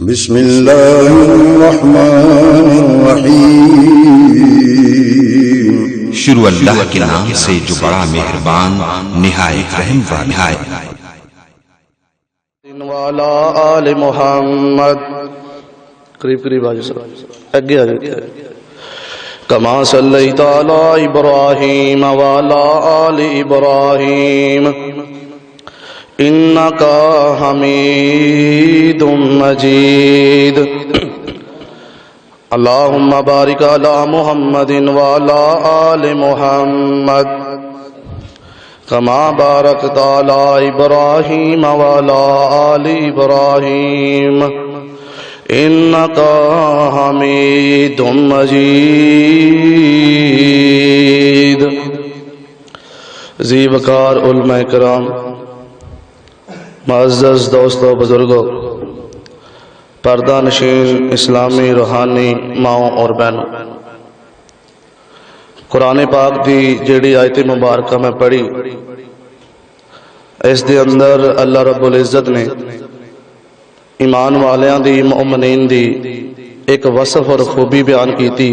بسم اللہ الرحمن الرحیم۔ شروع اللہ کے نام سے جو بڑا مہربان نہایت رحم والا ہے۔ وعلی آل محمد، قریب قریب آجو سر اگے آجو کما صلیت علی ابراہیم وعلی آل ابراہیم انک حمید مجید۔ اللہم بارک علی محمد وعلی آل محمد کما بارکت علی ابراہیم وعلی آل ابراہیم انک حمید مجید۔ ذی وقار علماء کرام، معزز دوستو بزرگوں، پردہ نشین اسلامی روحانی ماؤں اور بہنوں، قرآن پاک دی جیڑی آیت مبارکہ میں پڑھی، اس دے اندر اللہ رب العزت نے ایمان والیاں دی، مومنین دی ایک وصف اور خوبی بیان کی تھی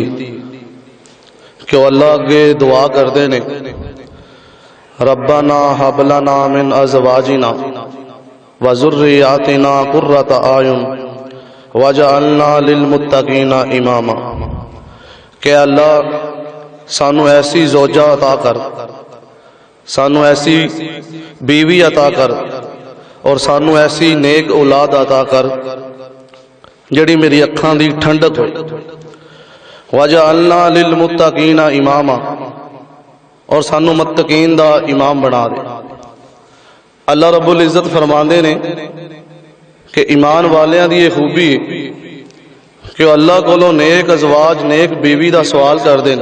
کہ وہ اللہ کے دعا کردے نے، ربنا ہب لنا من ازواجنا وذریاتنا قرۃ اعین وجعلنا للمتقین اماما، کہ اللہ سانو ایسی زوجہ عطا کر، سانو ایسی بیوی عطا کر، اور سانو ایسی نیک اولاد عطا کر جڑی میری اکھاں دی ٹھنڈک ہوئے، وجعلنا للمتقین اماما، اور سانو متقین دا امام بنا دے۔ اللہ رب العزت فرماندے نے کہ ایمان والیاں دی یہ خوبی ہے کہ اللہ کولو نیک ازواج، نیک بیوی دا سوال کر دیں،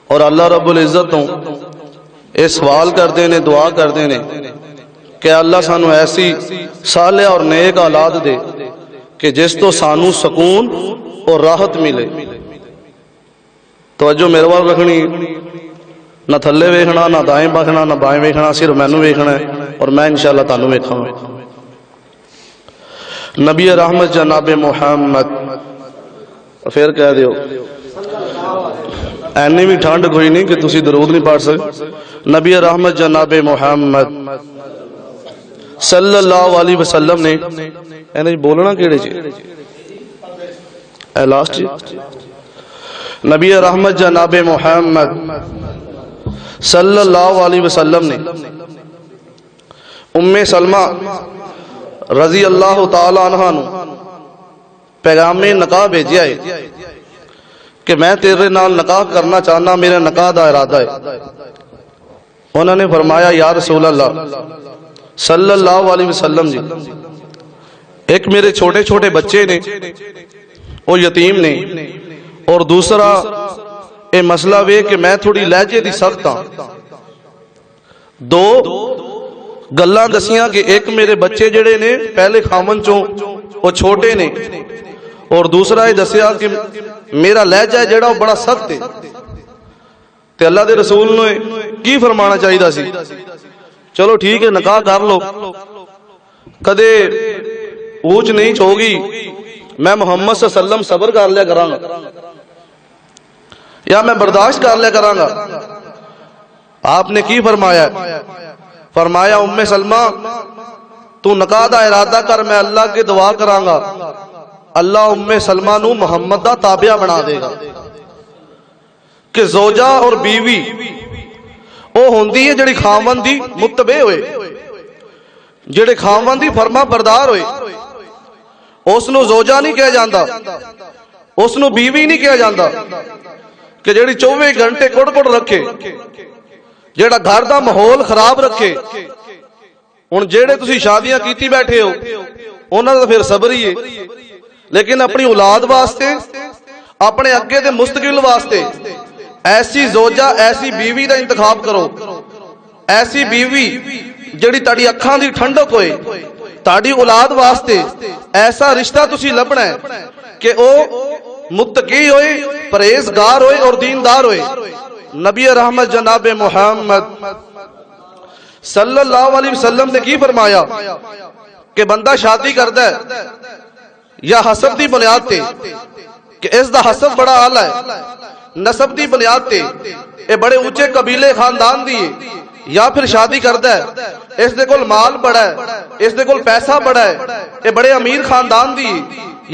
اور اللہ رب العزت تو یہ سوال کردے نے، دعا کردے نے کہ اللہ سانو ایسی صالح اور نیک اولاد دے کہ جس تو سانو سکون اور راحت ملے۔ توجہ میرے وال رکھنی، نہ تھلے ویکھنا، نہ دائیں بخنا، نہ بائیں ویکھنا، صرف مینوں ویکھنا ہے اور میں انشاءاللہ تانوں ویکھاں گا۔ نبی رحمت جناب محمد، پھر کہہ دیو اینی بھی ٹھنڈ کوئی نہیں کہ تسی درود نہیں پڑھ سکتے۔ نبی رحمت جناب محمد صلی اللہ علیہ وسلم نے اینی بولنا کیڑے چی اے لاسٹ جی، نبی رحمت جناب محمد صلی اللہ علیہ وسلم نے ام سلمہ رضی اللہ تعالی عنہ نو پیغام نکاح بھیجیا ہے کہ میں تیرے نال نکاح کرنا چاہنا، میرے نکاح دا ارادہ ہے۔ انہوں نے فرمایا یا رسول اللہ صلی اللہ علیہ وسلم جی، ایک میرے چھوٹے چھوٹے بچے نے، وہ یتیم نے، اور دوسرا اے مسئلہ وے کہ میں تھوڑی لہجے دی سخت ہاں۔ دو گلاں دسیاں کہ ایک میرے بچے جڑے نے پہلے خامن چوں وہ چھوٹے نے، اور دوسرا یہ دسیا کہ میرا لہجہ ہے جڑا وہ بڑا سخت ہے۔ تے اللہ دے رسول نے کی فرمانا چاہیے سی؟ چلو ٹھیک ہے نکاح کر لو، کدے اونچ نیچ ہوگی، میں محمد صلی اللہ علیہ وسلم صبر کر لیا کراں گا، یا میں برداشت کر لیا کراں گا۔ آپ نے کی فرمایا؟ فرمایا ام سلمہ تو نکاح دا ارادہ کر، میں اللہ کے دعا کراں گا، اللہ ام سلمہ نو محمد دا تابعہ بنا دے گا۔ کہ زوجہ اور بیوی وہ ہوندی ہے جڑی خاوند دی متبع ہوئے، جڑے خاوند دی فرما بردار ہوئے، اس نو زوجہ نہیں کہا جاندہ، اس نو بیوی نہیں کہا جاندہ، کہ جڑی 24 گھنٹے کڑ کڑ رکھے، جڑا گھر دا ماحول خراب رکھے۔ ہن جڑے تسی شادیاں کیتی بیٹھے ہو انہاں دا پھر صبر ہی ہے، لیکن اپنی اولاد واسطے، اپنے اگے دے مستقبل واسطے ایسی زوجہ، ایسی بیوی دا انتخاب کرو، ایسی بیوی جڑی تاڑی اکھاں دی ٹھنڈک ہوئے، تاڑی اولاد واسطے ایسا رشتہ تسی لبنا ہے کہ او متقی ہوئے، پرہیزگار ہوئے اور دیندار ہوئے۔ نبی رحمت جناب محمد صلی اللہ علیہ وسلم نے کی فرمایا کہ بندہ شادی کرتا ہے یا حسب دی بنیاد تے کہ اس دا حسب بڑا آلہ ہے، نسب دی بنیاد تے اے بڑے اونچے قبیلے خاندان دی، یا پھر شادی کردا ہے اس دے کول مال بڑا ہے، اس دے کول پیسہ بڑا ہے، اے بڑے امیر خاندان دی،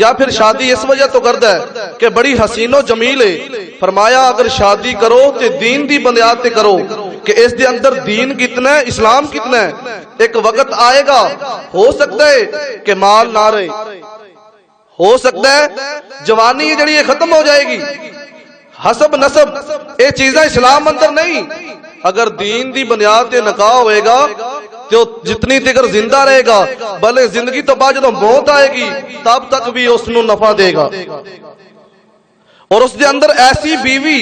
یا پھر شادی اس وجہ تو کردا ہے کہ بڑی حسین و جمیل ہے۔ فرمایا اگر شادی کرو تے دین دی بنیاد تے کرو کہ اس دے اندر دین کتنا ہے، اسلام کتنا ہے۔ ایک وقت آئے گا ہو سکتا ہے کہ مال نہ رہے، ہو سکتا ہے جوانی جڑی یہ ختم ہو جائے گی، حسب نسب یہ چیزیں اسلام اندر نہیں۔ اگر دین دی بنیاد تے نکاح ہوئے گا تو جتنی تکر زندہ رہے گا، بلے زندگی تو بعد جب موت آئے گی تب تک بھی اس نو نفع دے گا، اور اس دے اندر ایسی بیوی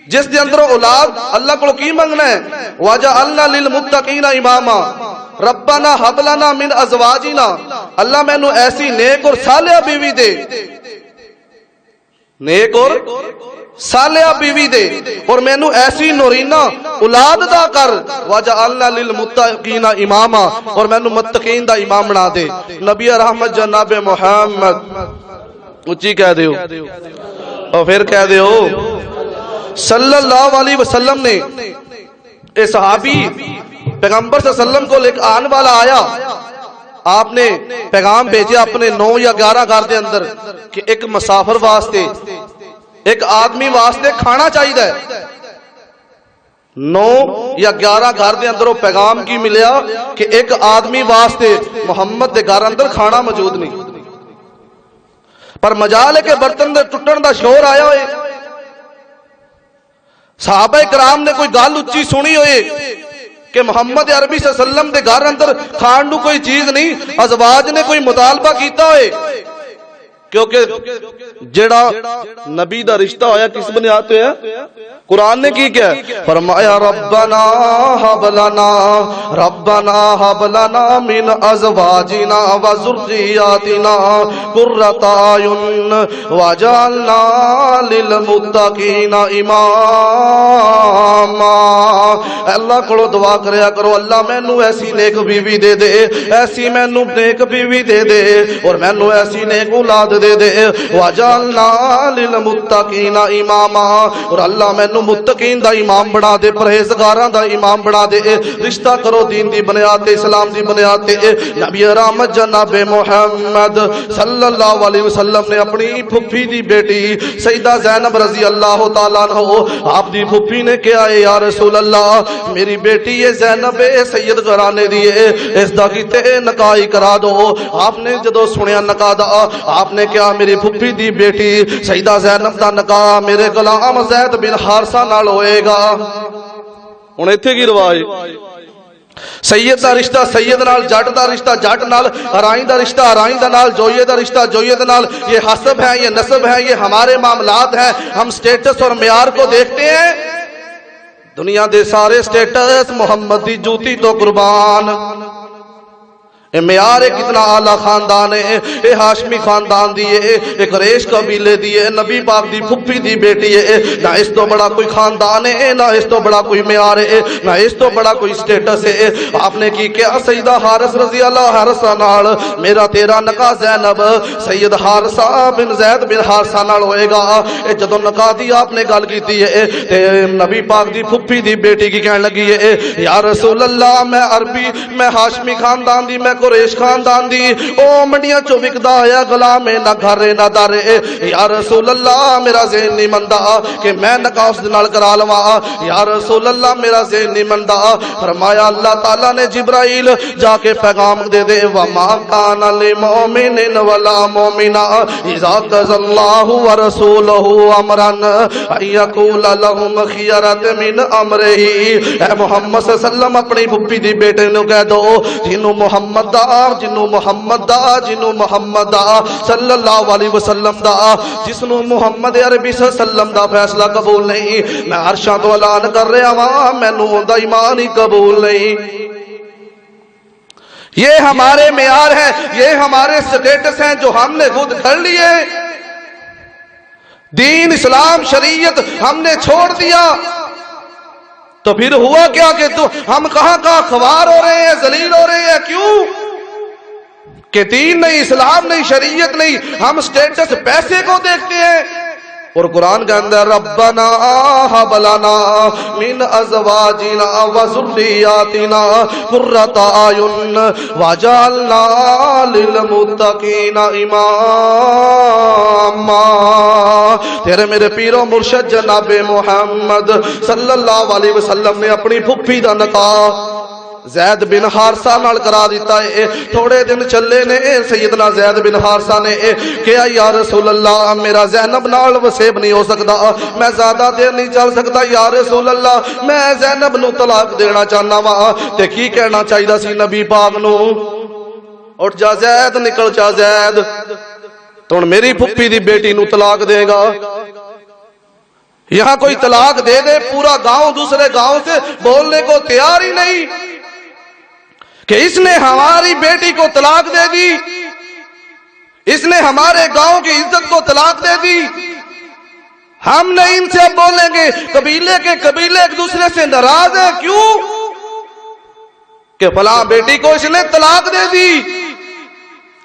جس دے اندر اولاد اللہ کو کی منگنا ہے، وَجَعَلْنَا لِلْمُتَّقِينَ إِمَامًا رَبَّنَا هَبْ لَنَا مِنْ أَزْوَاجِنَا، اللہ میں نو ایسی نیک اور صالحہ بیوی دے، نیک اور صالحہ بیوی دے، اور میں نو ایسی نورینہ اولاد دا کر، وَجَعَلْنَا لِلْمُتَّقِينَ إِمَامًا، اور میں نو متقین دا امام بنا دے۔ نبی رحمت جناب محمد اچھی کہہ دیو اور پھر کہہ دیو صلی اللہ علیہ وسلم نے اے صحابی پیغمبر صلی اللہ علیہ وسلم کو لے آنے والا آیا، آپ نے پیغام بھیجا اپنے 9 یا 11 گھر دے اندر کہ ایک مسافر واسطے، ایک آدمی واسطے کھانا چاہیے۔ 9 یا 11 گھر دے اندر وہ پیغام کی ملیا کہ ایک آدمی واسطے محمد دے گھر اندر کھانا موجود نہیں، پر مجال ہے کہ برتن دے ٹوٹن دا شور آیا ہوئے، صحابہ کرام نے کوئی گل اچھی سنی ہوئے کہ محمد عربی صلی اللہ علیہ وسلم دے گھر اندر کھان نو کوئی چیز نہیں، ازواج نے کوئی مطالبہ کیتا ہوئے، کیونکہ جڑا نبی دا رشتہ ہویا کس بنیاد پہ ہے؟ قرآن نے کی کیا فرمایا ربنا حب لنا من ازواجنا و ذریاتنا قرۃ اعین واجعلنا للمتقین اماما۔ اللہ کو دعا کریا کرو اللہ مینوں ایسی نیک بیوی دے دے، ایسی مینوں نیک بیوی دے دے، اور مینوں ایسی نیک اولاد دے دے، واجعلنا للمتقین اماما، اور اللہ مینوں متقین دا امام بنا دے، پرہیزگاراں دا امام بنا دے۔ رشتہ کرو دین دی بنیاد تے، اسلام دی بنیاد تے۔ نبی رحمت جناب محمد صلی اللہ علیہ وسلم نے اپنی پھپھی دی بیٹی سیدہ زینب رضی اللہ تعالیٰ عنہ، آپ دی پھپھی نے کہا ہے یا رسول اللہ میری بیٹی یہ زینب سید گھرانے دی ہے، اس دا کیتے نکاح کرا دو۔ آپ نے جدو سنیا نکاح دا، آپ نے کہا میری پھپھی دی بیٹی سیدہ زینب دا نکاح میرے غلام زید بن حارثہ نال ہوئے گا۔ ہن ایتھے کی رواج سید دا رشتہ سید نال، جٹ دا رشتہ جٹ نال، ارائیں دا رشتہ ارائیں دا نال، جوئے دا رشتہ جوئے دا نال۔ یہ حسب ہے، یہ نسب ہے، یہ ہمارے معاملات ہیں۔ ہم سٹیٹس اور معیار کو دیکھتے ہیں، دنیا دے سارے سٹیٹس محمد دی جوتی تو قربان۔ اے معیار کتنا اعلیٰ خاندان ہے، اے ہاشمی خاندان دی ہے، اے قریش قبیلے دی ہے، نبی پاک دی پھپھی دی بیٹی ہے۔ نہ اس تو بڑا کوئی خاندان ہے، نہ اس تو بڑا کوئی معیار ہے، نہ اس تو بڑا کوئی سٹیٹس ہے۔ آپ نے کی کیا سیدہ حارث رضی اللہ حارثہ نال میرا تیرا نکاح زینب سید حارثہ بن زید بن حارثہ نال ہوئے گا۔ اے جدو نکاح دی آپ نے گل کیتی ہے تے نبی پاک دی پھپھی دی بیٹی کی کہنے لگی ہے یا رسول اللہ میں عربی، میں ہاشمی خاندان دی، میں قریش خاندان دی، او منڈیاں چو وکدا ہویا غلام نہ گھر نہ در، یا رسول اللہ میرا ذہن نہیں مندا کہ میں نکاح اس نال کرا لواں، یا رسول اللہ میرا ذہن نہیں مندا۔ فرمایا اللہ تعالی نے جبرائیل جا کے پیغام دے دے وما کان للمؤمن ولا مؤمنہ اذا قضى اللہ ورسولہ امرا ان یقول لهم خیرۃ من امرہ۔ اے محمد صلی اللہ علیہ وسلم اپنی پھپھی دی بیٹے نو کہہ دو جنوں محمد دا، جنوں محمد دا، جنوں محمد دا صلی اللہ علیہ وسلم دا، جسنوں محمد عربی صلی اللہ علیہ وسلم دا فیصلہ قبول نہیں، میں عرشاں تو اعلان کر رہا ہاں مینوں اوندا ایمان ہی قبول نہیں۔ یہ ہمارے معیار ہیں، یہ ہمارے سٹیٹس ہیں جو ہم نے خود کر لیے۔ دین اسلام شریعت ہم نے چھوڑ دیا تو پھر ہوا کیا کہ ہم کہاں کہاں خوار ہو رہے ہیں، ذلیل ہو رہے ہیں۔ کیوں؟ کہ دین نہیں، اسلام نہیں، شریعت نہیں، ہم سٹیٹس پیسے کو دیکھتے ہیں. اور قرآن کے اندر ربنا ہب لنا من ازواجنا وذریاتنا قرۃ اعین واجعلنا للمتقین اماما. تیرے میرے پیر و مرشد جناب محمد صلی اللہ علیہ وسلم نے اپنی پھپھی دا نکاح زید بن حارثہ نال کرا دیتا ہے. تھوڑے دن چلے نے سیدنا زید بن حارثہ نے کہا یا رسول اللہ میرا زینب نال وسیب نہیں ہو سکتا، میں زیادہ دیر نہیں چل سکتا. یا رسول اللہ میں زینب نو طلاق دینا چاہنا وا. تے کی کہنا چاہیدا سی نبی پاک نو؟ اٹھ جا زید، نکل جا زید، تو میری پھپھی دی بیٹی نو طلاق دے گا؟ یہاں کوئی طلاق دے دے پورا گاؤں دوسرے گاؤں سے بولنے کو تیار ہی نہیں کہ اس نے ہماری بیٹی کو طلاق دے دی، اس نے ہمارے گاؤں کی عزت کو طلاق دے دی. ہم نہیں ان سے اب بولیں گے. قبیلے کے قبیلے ایک دوسرے سے ناراض ہیں. کیوں؟ کہ فلاں بیٹی کو اس نے طلاق دے دی.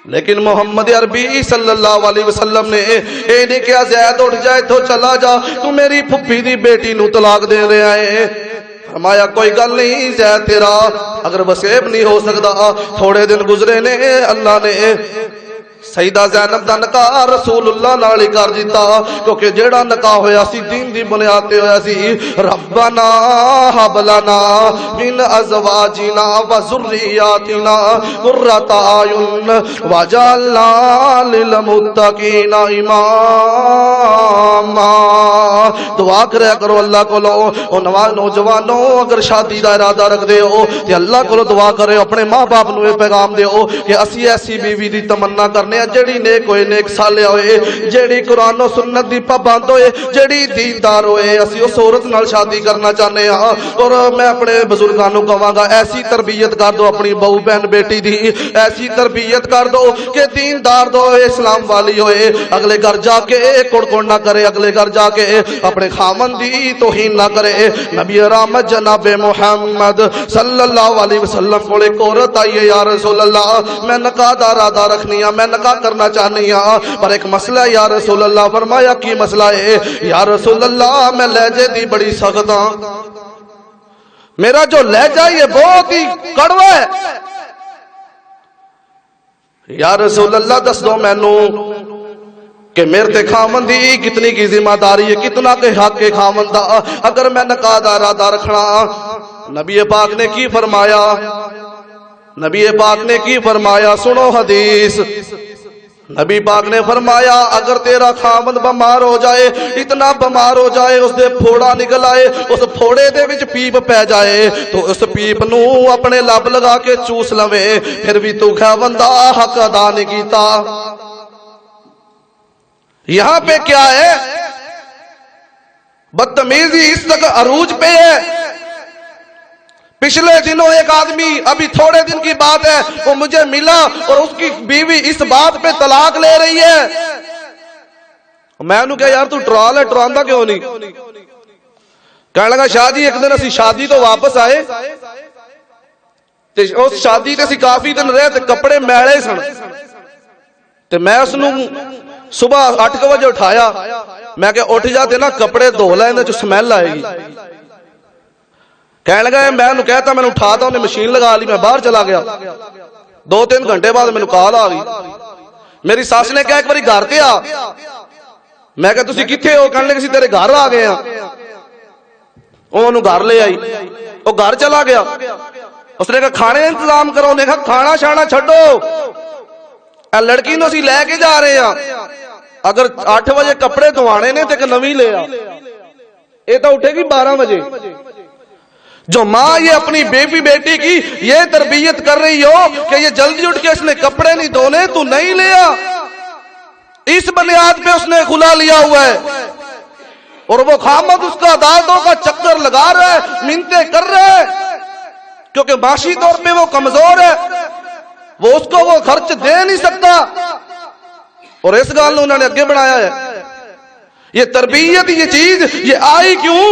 لیکن محمد عربی صلی اللہ علیہ وسلم نے اے نہیں کہا زید اٹھ جائے تو چلا جا، تو میری پھپھی دی بیٹی نو طلاق دے رہے آئے. فرمایا کوئی گل نہیں زید، تیرا اگر وسیب نہیں ہو سکتا. تھوڑے دن گزرے نے اللہ نے سیدہ زینب دا نکاح رسول اللہ نال ہی کر دیتا، کیونکہ جیڑا نکاح ہویا سی دین دی بنیاد تے ہویا سی. ربنا ہب لنا من ازواجنا وذریاتنا قرۃ اعین واجعلنا للمتقین اماما. دعا کریا کرو اللہ کولو. او نوجوانوں اگر شادی دا ارادہ رکھ دے ہو تے اللہ کولو دعا کرے، اپنے ماں باپ نو یہ پیغام دیو کہ اسی ایسی بیوی دی تمنا کرنے جیڑی نیک ہوئے، نیک صالح ہوئے، جیڑی قرآن و سنت دی پابند ہوئے، جیڑی دیندار ہوئے. اسی اس عورت نال شادی کرنا چاہنے ہاں. اور میں اپنے بزرگانوں کہاں گا ایسی تربیت کر دو اپنی بہو بہن بیٹی دی، ایسی تربیت کر دو کہ دیندار دو، اسلام والی ہوئے. اگلے گھر جا کے کڑ نہ کرے، اگلے گھر جا کے اپنے خامن دی توہین نہ کرے. نبی رحمت جناب محمد صلی اللہ علیہ وسلم کو ایک عورت آئی ہے، یا رسول اللہ میں نکاح دا ارادہ رکھنی ہاں، میں نکاح کرنا چاہنی ہاں، پر ایک مسئلہ ہے یا رسول اللہ. فرمایا کی مسئلہ ہے؟ یا رسول اللہ میں لہجے دی بڑی سخت ہاں، میرا جو لہجہ یہ بہت ہی کڑوا ہے. یا رسول اللہ دس دو مینوں کہ میرے تے خامن دی کتنی کی ذمہ داری ہے، کتنا کے حق کے خامن دا اگر میں نکاح دا ارادہ رکھنا. نبی پاک نے کی فرمایا؟ نبی پاک نے کی فرمایا؟ سنو حدیث. نبی پاک نے فرمایا اگر تیرا خامد بیمار ہو جائے، اتنا بیمار ہو جائے اس دے پھوڑا نکل آئے، اس پھوڑے دے وچ پیپ پہ جائے، تو اس پیپ نو اپنے لب لگا کے چوس لوے، پھر بھی تو خاوندہ حق ادا نہیں کیتا. یہاں پہ کیا ہے؟ بدتمیزی اس تک عروج پہ ہے. پچھلے دنوں ایک آدمی، ابھی تھوڑے دن کی بات ہے، وہ مجھے ملا اور اس کی بیوی اس بات پہ طلاق لے رہی ہے. میں نے کہا یار تو ٹرال ہے، ٹراندا کیوں نہیں؟ کہنے لگا شاہ جی ایک دن اسی شادی تو واپس آئے تے اس شادی تے اسی کافی دن رہے تے کپڑے میلے سن تے میں اس نو صبح 8 بجے اٹھایا. میں کہ اٹھ جا تے نا کپڑے دھو لے، اندر چ سمیل آئے گی. کہنے لگا میں نے کہتا میں نے اٹھاتا، انہیں مشین لگا لی، میں باہر چلا گیا. 2-3 گھنٹے بعد میں نے کال آ گئی. میری ساس نے کہا ایک باری گھر تے آ. میں کہا تسی کتھے ہو؟ کہنے لگے تیرے گھر آ گئے ہیں. انہوں گھر لے آئی، وہ گھر چلا گیا. اس نے کہا کھانے انتظام کرو. نے کہا کھانا شانا چھڈو، لڑکی نو اسی لے کے جا رہے ہیں، اگر 8 بجے کپڑے دھوانے نے تے ایک نویں لے آ. یہ تو اٹھے گی 12 بجے. جو ماں یہ اپنی بیوی بیٹی کی یہ تربیت کر رہی ہو کہ یہ جلدی اٹھ کے اس نے کپڑے نہیں دھونے، تو نہیں لیا، اس بنیاد پہ اس نے کھلا لیا ہوا ہے. اور وہ خامد اس کا عدالتوں کا چکر لگا رہا ہے، منتیں کر رہا ہے، کیونکہ معاشی طور پہ وہ کمزور ہے، وہ اس کو وہ خرچ دے نہیں سکتا. اور اس گال انہوں نے اگے بڑھایا ہے. یہ تربیت، یہ چیز یہ آئی کیوں؟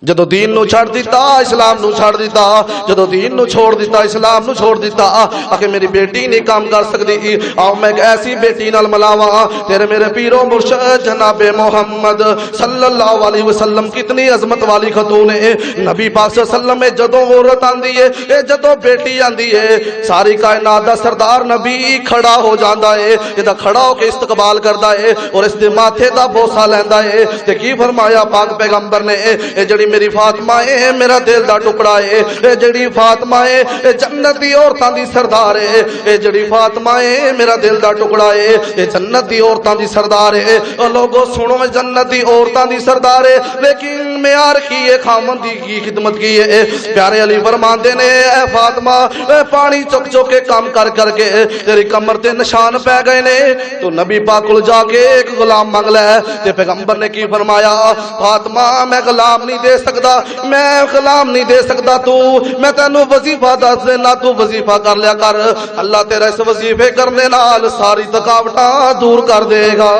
جدو دین نو چھڑ دیتا اسلام نو چھڑ دیتا، جدو دین نو چھوڑ دیتا اسلام نو چھوڑ دیتا، آکے میری بیٹی نہیں کام کر سکتی، آؤ میں ایک ایسی بیٹی نال ملاواں تیرے میرے پیرو مرشد جناب محمد صلی اللہ علیہ وسلم کتنی عظمت والی خاتون ہے۔ نبی پاک صلی اللہ علیہ وسلم میں جدو عورت آندی ہے، جدو بیٹی آندی ہے، ساری کائنات دا سردار نبی کھڑا ہو جاندا ہے، جدا کھڑا ہو کے استقبال کردا ہے اور اس دے ماتھے دا بوسا لیندا ہے۔ تے کی فرمایا پاک پیغمبر نے، اے جڑی میری فاطمہ ہے میرا دل دا ٹکڑا ہے، اے جڑی فاطمہ ہے اے جنت دی عورتاں دی سردار ہے، اے جڑی فاطمہ ہے میرا دل دا ٹکڑا ہے، اے جنت دی عورتاں دی سردار ہے۔ اور لوگوں سنو جنت دی عورتاں دی سردار ہے، لیکن معیار کی ہے خامن دی کی خدمت کی ہے۔ پیارے علی فرماندے نے اے فاطمہ اے پانی چک چک کے کام کر کر کے تیری کمر تے نشان پہ گئے نے، تو نبی پاک کول جا کے ایک غلام منگ لے۔ تے پیغمبر نے کی فرمایا فاطمہ میں غلام نہیں دے سکتا، میں غلام نہیں دے سکتا، تو میں تینوں وظیفہ دس دینا، تو وظیفہ کر لیا کر، اللہ تیرا اس وظیفے کرنے نال ساری تھکاوٹاں دور کر دے گا۔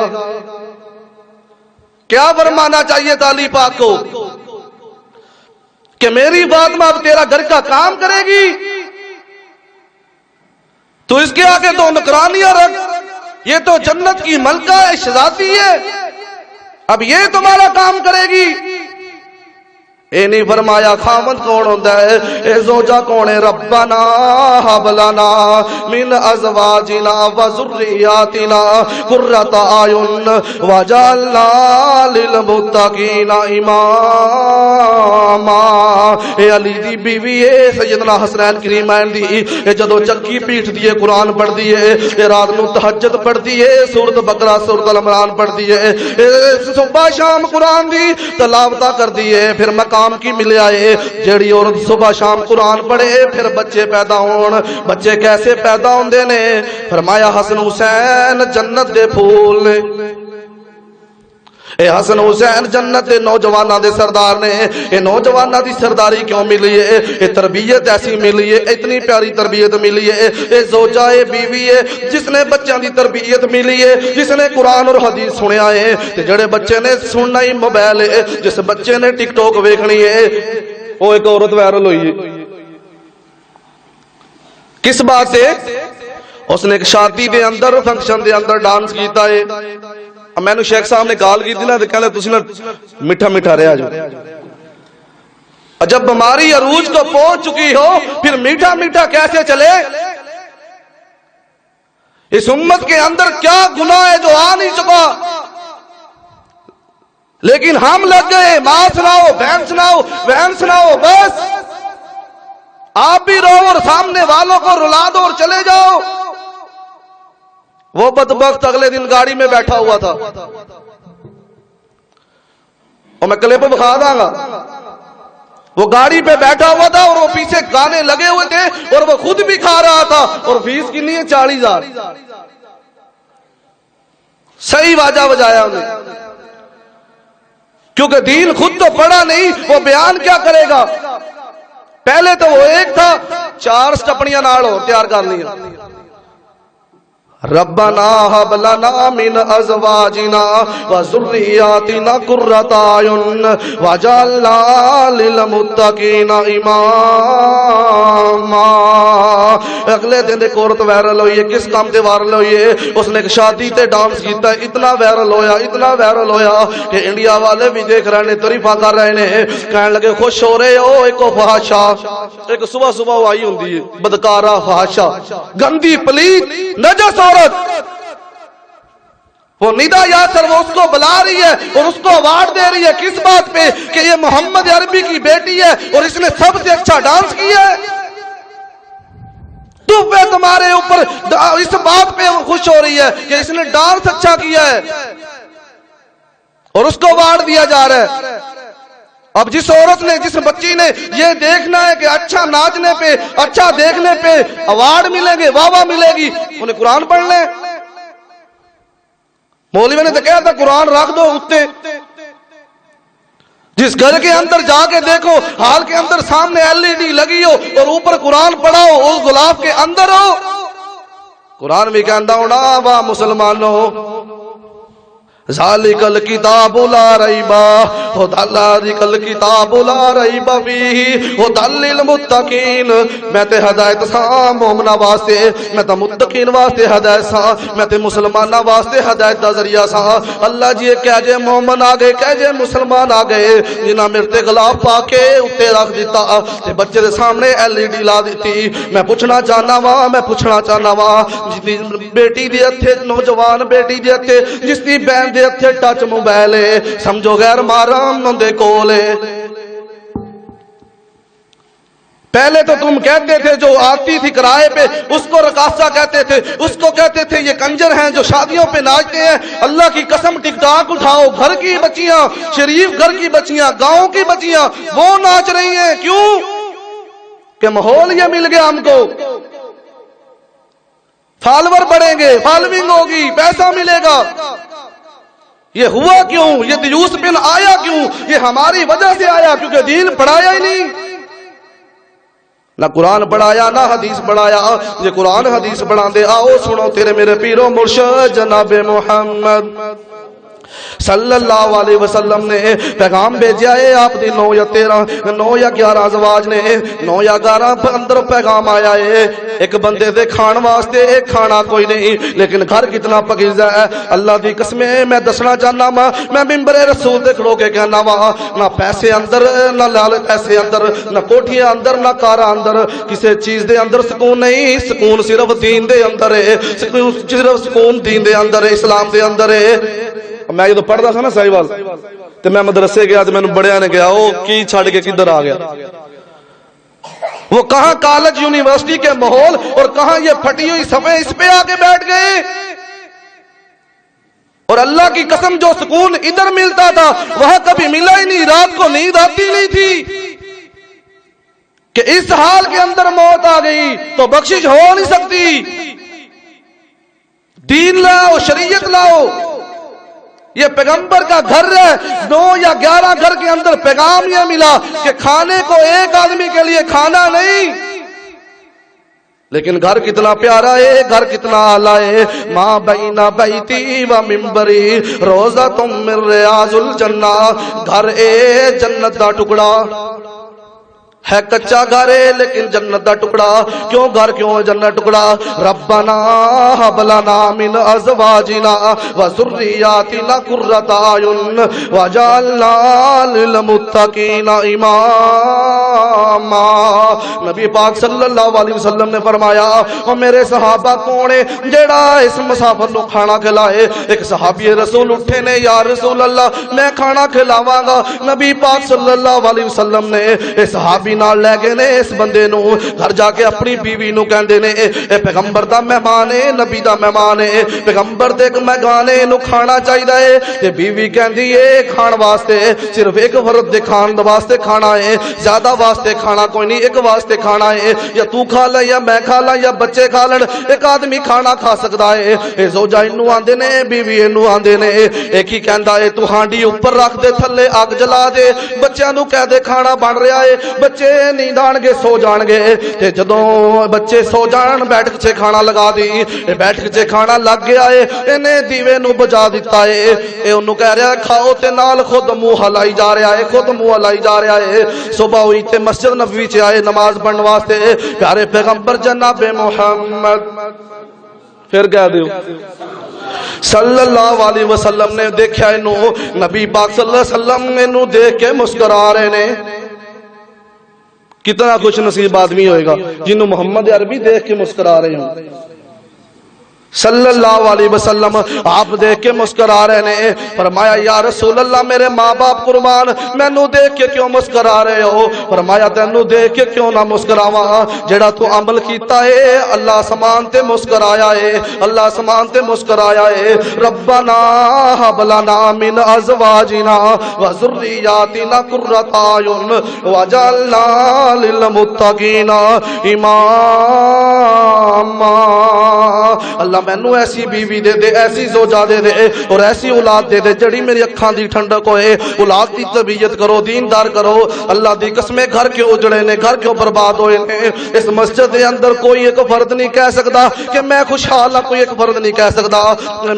کیا فرمانا چاہیے تھا علی پاک کو کہ میری فاطمہ اب تیرا گھر کا کام کرے گی، تو اس کے آگے تو نکرانیاں رکھ، یہ تو جنت کی ملکہ ہے شہزادی ہے، اب یہ تمہارا کام کرے گی۔ اے نہیں فرمایا خامد کون ہوتا ہے، اے زوجہ کون ہے، ربنا ہب لنا من ازواجنا وذریاتنا قرۃ اعین واجعلنا للمتقین اماما۔ اے علی دی بیوی ہے سیدنا حسنین کریمین دی، اے جدو چکی پیٹھ دیے قرآن پڑھ دیے، اے رات نو تہجد پڑھ دیے، سورۃ بقرہ سورۃ العمران پڑھ دیے، صبح شام قرآن دی تلاوت کر دیے، پھر مقام کی ملے آئے۔ جیڑی عورت صبح شام قرآن پڑھے پھر بچے پیدا ہون، بچے کیسے پیدا ہوندے نے؟ فرمایا حسن حسین جنت دے پھول نے، اے حسن حسین جنت دے نوجواناں دے سردار نے۔ اے نوجواناں دی سرداری کیوں ملی ہے؟ اے تربیت ایسی ملی ہے، اتنی پیاری تربیت ملی ہے، اے زوجہ اے بیوی ہے جس نے بچیاں دی تربیت ملی ہے، جس نے قرآن اور حدیث سنیا ہے۔ تے جڑے بچے نے سننا ہی موبائل ہے، جس بچے نے ٹک ٹاک ویکھنی ہے، وہ ایک عورت وائرل ہوئی ہے کس بات سے؟ اس نے ایک شادی دے اندر فنکشن دے اندر ڈانس کیتا ہے۔ میں نے شیخ صاحب نے گال کی تھی نا، کہنے تسی نا میٹھا میٹھا رہا جو، جب بیماری عروج کو پہنچ چکی ہو پھر میٹھا میٹھا کیسے چلے؟ اس امت کے اندر کیا گناہ ہے جو آ نہیں چکا، لیکن ہم لگ گئے ماں سناؤ بہن سناؤ بہن سناؤ، بس آپ بھی رو اور سامنے والوں کو رلا دو اور چلے جاؤ۔ وہ بدبخت اگلے دن گاڑی میں بیٹھا ہوا تھا، اور میں کلپ بخا داں گا، وہ گاڑی پہ بیٹھا ہوا تھا اور وہ پیچھے گانے لگے ہوئے تھے اور وہ خود بھی کھا رہا تھا، اور فیس کتنی ہے؟ 40,000۔ صحیح واجہ بجایا انہیں، کیونکہ دین خود تو پڑھا نہیں، وہ بیان کیا کرے گا؟ پہلے تو وہ ایک تھا، 4 سٹپنیاں ناڑو تیار کر لیا، ربنا ہب لنا من ازواجنا وذریاتنا قرۃ اعین واجعلنا للمتقین اماما۔ اگلے دن ایک عورت وائرل ہوئی ہے، کس کام تے وائرل ہوئی ہے؟ اس نے ایک شادی تے ڈانس کیتا ہے، اتنا وائرل ہویا اتنا وائرل ہویا کہ انڈیا والے بھی دیکھ رہے ہیں، تعریفاں کر رہے ہیں، کہنے لگے خوش ہو رہے ہو، ایک فحاشا، ایک صبح صبح آئی ہوندی ہے بدکارہ فحاشا گندی پلیت نجس عورت، وہ ندا یاسر وہ اس کو بلا رہی ہے اور اس کو اوارڈ دے رہی ہے، کس بات پہ؟ کہ یہ محمد عربی کی بیٹی ہے اور اس نے سب سے اچھا ڈانس کیا ہے۔ تو پہ تمہارے اوپر اس بات پہ خوش ہو رہی ہے کہ اس نے ڈانس اچھا کیا ہے اور اس کو اوارڈ دیا جا رہا ہے۔ اب جس عورت نے جس بچی نے یہ دیکھنا ہے کہ اچھا ناچنے پہ اچھا دیکھنے پہ اوارڈ ملیں گے، واہ واہ ملے گی، انہیں قرآن پڑھ لیں۔ مولوی نے تو کہا تھا قرآن رکھ دو اٹھتے، جس گھر کے اندر جا کے دیکھو حال کے اندر سامنے LED لگی ہو اور اوپر قرآن پڑھا ہو، اس غلاف کے اندر ہو، قرآن بھی کہندا ہونا واہ مسلمانوں ذالکل کتاب لا ریب ذالکل کتاب لا ریب فیہ ھدی للمتقین. میں تے ہدایت ساں مومنا واسطے، میں تے متقین واسطے ہدایت ساں، میں تے مسلماناں واسطے ہدایت دا ذریعہ ساں. اللہ جی کہہ جے مومن آ گئے، کہہ جے مسلمان آ گئے جنہاں میرے تے غلاف پا کے اتے رکھ دیتا تے بچے دے سامنے LED لا دیتی. میں پوچھنا چاہنا وا، میں پوچھنا چاہنا وا، جس دی بیٹی دے ہتھے، نوجوان بیٹی دے ہتھے، جس دی بہن دے ہتھے ٹچ موبائل ہے، سمجھو غیر محرم دے کول ہے. پہلے تو تم کہتے تھے جو آتی تھی کرائے پہ اس کو رقاصہ کہتے تھے، اس کو کہتے تھے یہ کنجر ہیں جو شادیوں پہ ناچتے ہیں. اللہ کی قسم ٹک ٹاک اٹھاؤ، گھر کی بچیاں، شریف گھر کی بچیاں، گاؤں کی بچیاں وہ ناچ رہی ہیں. کیوں؟ کہ ماحول یہ مل گیا ہم کو، فالوور بڑھیں گے، فالوئنگ ہوگی، پیسہ ملے گا. یہ ہوا کیوں؟ یہ دیوس بن آیا کیوں؟ یہ ہماری وجہ سے آیا، کیونکہ دین پڑھایا ہی نہیں. نہ قرآن پڑھایا نہ حدیث پڑھایا. یہ قرآن حدیث پڑھا دے. آؤ سنو تیرے میرے پیرو مرشد جناب محمد صلی اللہ علیہ وسلم نے پیغام بھیجا ہے. آپ دی 9 یا 13 9 یا 11 ازواج نے 9 یا 11 اندر پیغام آیا ہے. ایک بندے دے کھان واسطے ایک کھانا کوئی نہیں، لیکن گھر کتنا پکیزہ ہے. اللہ دی قسمیں میں دسنا چاہنا وا، میں ممبر رسول دے کھڑو کے کہنا وا، نہ پیسے اندر، نہ لال پیسے اندر، نہ کوٹھیاں اندر، نہ کاراں اندر، کسی چیز دے اندر سکون نہیں. سکون صرف دین دے اندر ہے، صرف سکون دین دے اندر ہے، اسلام دے اندر ہے. میں جدو پڑھتا تھا نا ساہیوال تو میں مدرسے گیا تو میں نے بڑیا نے کہا وہ کی چھڑ کے کدھر آ گیا. وہ کہاں کالج یونیورسٹی کے ماحول اور کہاں یہ پھٹی ہوئی صفیں اس پہ آ کے بیٹھ گئے. اور اللہ کی قسم جو سکون ادھر ملتا تھا وہاں کبھی ملا ہی نہیں. رات کو نیند آتی نہیں تھی کہ اس حال کے اندر موت آ گئی تو بخشش ہو نہیں سکتی. دین لاؤ، شریعت لاؤ. یہ پیغمبر کا گھر ہے. 9 یا 11 گھر کے اندر پیغام یہ ملا کہ کھانے کو ایک آدمی کے لیے کھانا نہیں، لیکن گھر کتنا پیارا ہے، گھر کتنا اعلیٰ ہے. ماں بینا بیتی و ممبری روزہ تم من ریاض الجنہ. گھر اے جنت دا ٹکڑا ہے، کچا گھر ہے لیکن جنت دا ٹکڑا. کیوں گھر کیوں ہے جنت ٹکڑا؟ ربنا ہب لنا من ازواجنا وذریاتنا قرۃ اعین واجعلنا للمتقین اماما. نبی پاک صلی اللہ علیہ وسلم نے فرمایا او میرے صحابہ کون ہے جیڑا اس مسافر نو کھانا کھلائے؟ ایک صحابی رسول اٹھے نے، یا رسول اللہ میں کھانا کھلاواں گا. نبی پاک صلی اللہ علیہ وسلم نے اس صحابی نال لے گئے نے اس بندے نو گھر جا کے اپنی بیوی نو کہندے نے اے پیغمبر دا مہمان ہے، نبی دا مہمان ہے، پیغمبر دے مہمان نو کھانا چاہیدا ہے. تے بیوی کہندی اے کھان واسطے صرف ایک فرد دے کھان واسطے کھانا ہے، زیادہ واسطے کھانا کوئی نہیں، ایک واسطے کھانا ہے. یا تو کھا لے یا میں کھا لاں یا بچے کھا لین، ایک آدمی کھانا کھا سکدا ہے. اے زوجہ اینو آندے نے، بیوی اینو آندے نے. ایک ہی کہندا اے تو ہانڈی اوپر رکھ دے، تھلے اگ جلا دے، بچیاں نو کہہ دے کھانا بن رہا ہے. بچے نیند آن گے، سو جان گے. تے جدوں بچے سو جان بیٹھ کے کھانا لگا دی. بیٹھ کے کھانا لگ گیا ہے، انہیں دیوے نو بجا دیتا ہے. اے انہوں کہہ رہا ہے کھاؤ تے نال خود منہ ہلائی جا رہا ہے، خود منہ ہلائی جا رہا ہے. صبح ہوئی تے مسجد نبوی چ آئے نماز پڑھن واسطے. پیارے پیغمبر جناب محمد پھر کہہ دیو صلی اللہ علیہ وسلم نے دیکھا انہوں، نبی پاک صلی اللہ علیہ وسلم انہوں دیکھ کے مسکرا رہے نے. کتنا خوش نصیب آدمی ہوئے گا جنہوں محمد عربی دیکھ کے مسکرا رہے ہوں. صلی اللہ علیہ وسلم آپ دیکھ کے مسکرا رہے نے. فرمایا یا رسول اللہ میرے ماں باپ قربان، میں نو دیکھ کے کیوں مسکرا رہے ہو؟ فرمایا تینو دیکھ کے کیوں نہ مسکراواں؟ جڑا تو عمل کیتا ہے اللہ سمان تے مسکرایا ہے، اللہ سمان تے مسکرایا ہے. ربنا ہب لنا من ازواجنا وذریاتنا قرۃ اعین واجعلنا للمتقین اماما. اللہ مینوں ایسی بیوی دے دے، ایسی زوجہ دے دے اور ایسی اولاد دے دے جڑی میری اکھاں دی ٹھنڈک ہوئے، اولاد دی تربیت کرو، دیندار کرو۔ اللہ دی قسمیں گھر کے اجڑے نے، گھر کے برباد ہوئے نے۔ اس مسجد دے اندر کوئی ایک فرد نہیں کہہ سکتا کہ میں خوشحال ہاں، کوئی ایک فرد نہیں کہہ سکتا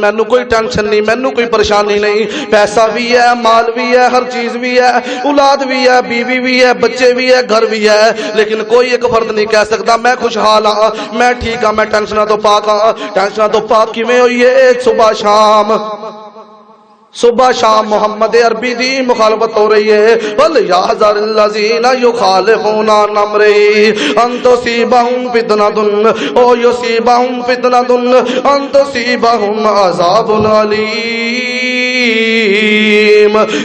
مینوں کوئی ٹینشن نہیں، مینوں کوئی پریشانی نہیں۔ پیسہ بھی ہے، مال بھی ہے، ہر چیز بھی ہے، اولاد بھی ہے، بیوی بھی ہے، بچے بھی ہے، گھر بھی ہے، لیکن کوئی ایک فرد نہیں کہہ سکتا میں خوشحال ہاں، میں ٹھیک ہاں، میں ٹینشناں تو پاک ہاں۔ ٹینشناں تو پاک کیویں ہوئی ہے؟ صبح شام صبح شام محمد عربی دی مخالفت ہو رہی ہے۔ وَلْيَحْذَرِ الَّذِينَ يُخَالِفُونَ عَنْ أَمْرِهِ أَن تُصِيبَهُمْ فِتْنَةٌ أَوْ يُصِيبَهُمْ فِتْنَةٌ أَن تُصِيبَهُمْ عَذَابٌ أَلِيمٌ۔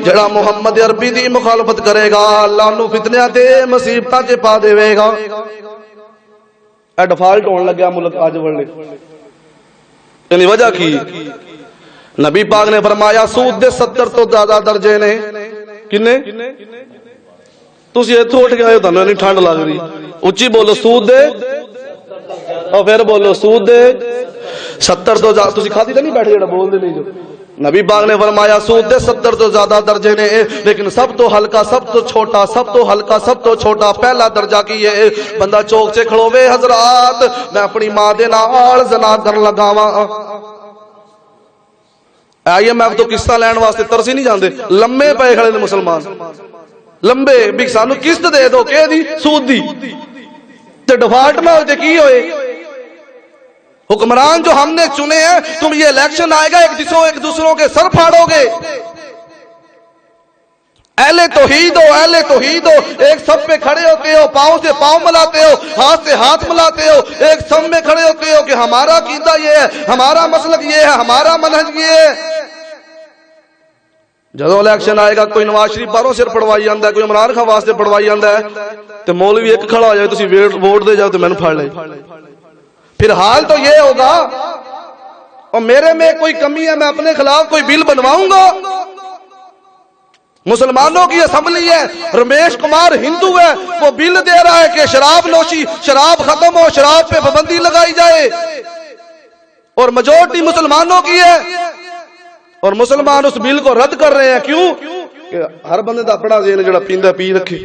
جڑا محمد عربی دی مخالفت کرے گا اللہ نو فتنیاں تے مصیبتاں چ پا دے گا۔ اے ڈیفالٹ ہون لگا ملک اج ویلے، یعنی وجہ کی؟ نبی پاک نے فرمایا سود دے 70 تو زیادہ درجے نے۔ کنے؟ تسی ایتھوں اٹھ کے آئے ہو، تانوں نہیں ٹھنڈ لگ رہی؟ اچھی بولو، سود دے، اور پھر بولو سود دے 70 تو زیادہ۔ تسی کھاتی تے نہیں بیٹھے جڑا بول دے نہیں جو؟ نبی پاک نے فرمایا سود دے 70 تو زیادہ درجے نے، لیکن سب تو ہلکا، سب تو چھوٹا، سب تو ہلکا، سب تو چھوٹا پہلا درجہ کی ہے؟ بندہ چوک سے کھڑوے، حضرات میں اپنی ماں دے نال زنا کرن لگا واں، آئی ایم ایف تو قسط لین واسطے ترسی نہیں جاندے، لمبے پے کھڑے نے مسلمان، لمبے بھی سانو قسط دے دو، کہ دی؟ سود دی۔ تے ڈیفالٹ نہ ہوئے تے کی ہوئے؟ حکمران جو ہم نے چنے ہیں، تم یہ الیکشن آئے گا ایک دوسروں کے سر پھاڑو گے۔ اہل توحید ہو، اہل توحید ہو، ایک سب پہ کھڑے ہوتے ہو، پاؤں سے پاؤں ملاتے ہو، ہاتھ سے ہاتھ ملاتے ہو، ایک سب میں کھڑے ہوتے ہو کہ ہمارا عقیدہ یہ ہے، ہمارا مسلک یہ ہے، ہمارا منہج یہ ہے۔ جدو الیکشن آئے گا کوئی نواز شریف باہروں سر پڑوائی جاتا ہے، کوئی عمران خان واسطے پڑوائی جاتا ہے، تو مولوی ایک کھڑا ہو جائے تسی ووٹ دے جاؤ تو میں نے پھاڑ لے۔ پھر حال تو یہ ہوگا اور میرے میں کوئی کمی ہے، میں اپنے خلاف کوئی بل بنواؤں گا۔ مسلمانوں کی اسمبلی ہے، رمیش کمار ہندو ہے، وہ بل دے رہا ہے کہ شراب نوشی، شراب ختم ہو، شراب پہ پابندی لگائی جائے، اور میجورٹی مسلمانوں کی ہے، اور مسلمان اس بل کو رد کر رہے ہیں۔ کیوں؟ کہ ہر بندے دا اپنا ذہن جڑا پیندا پی رکھے۔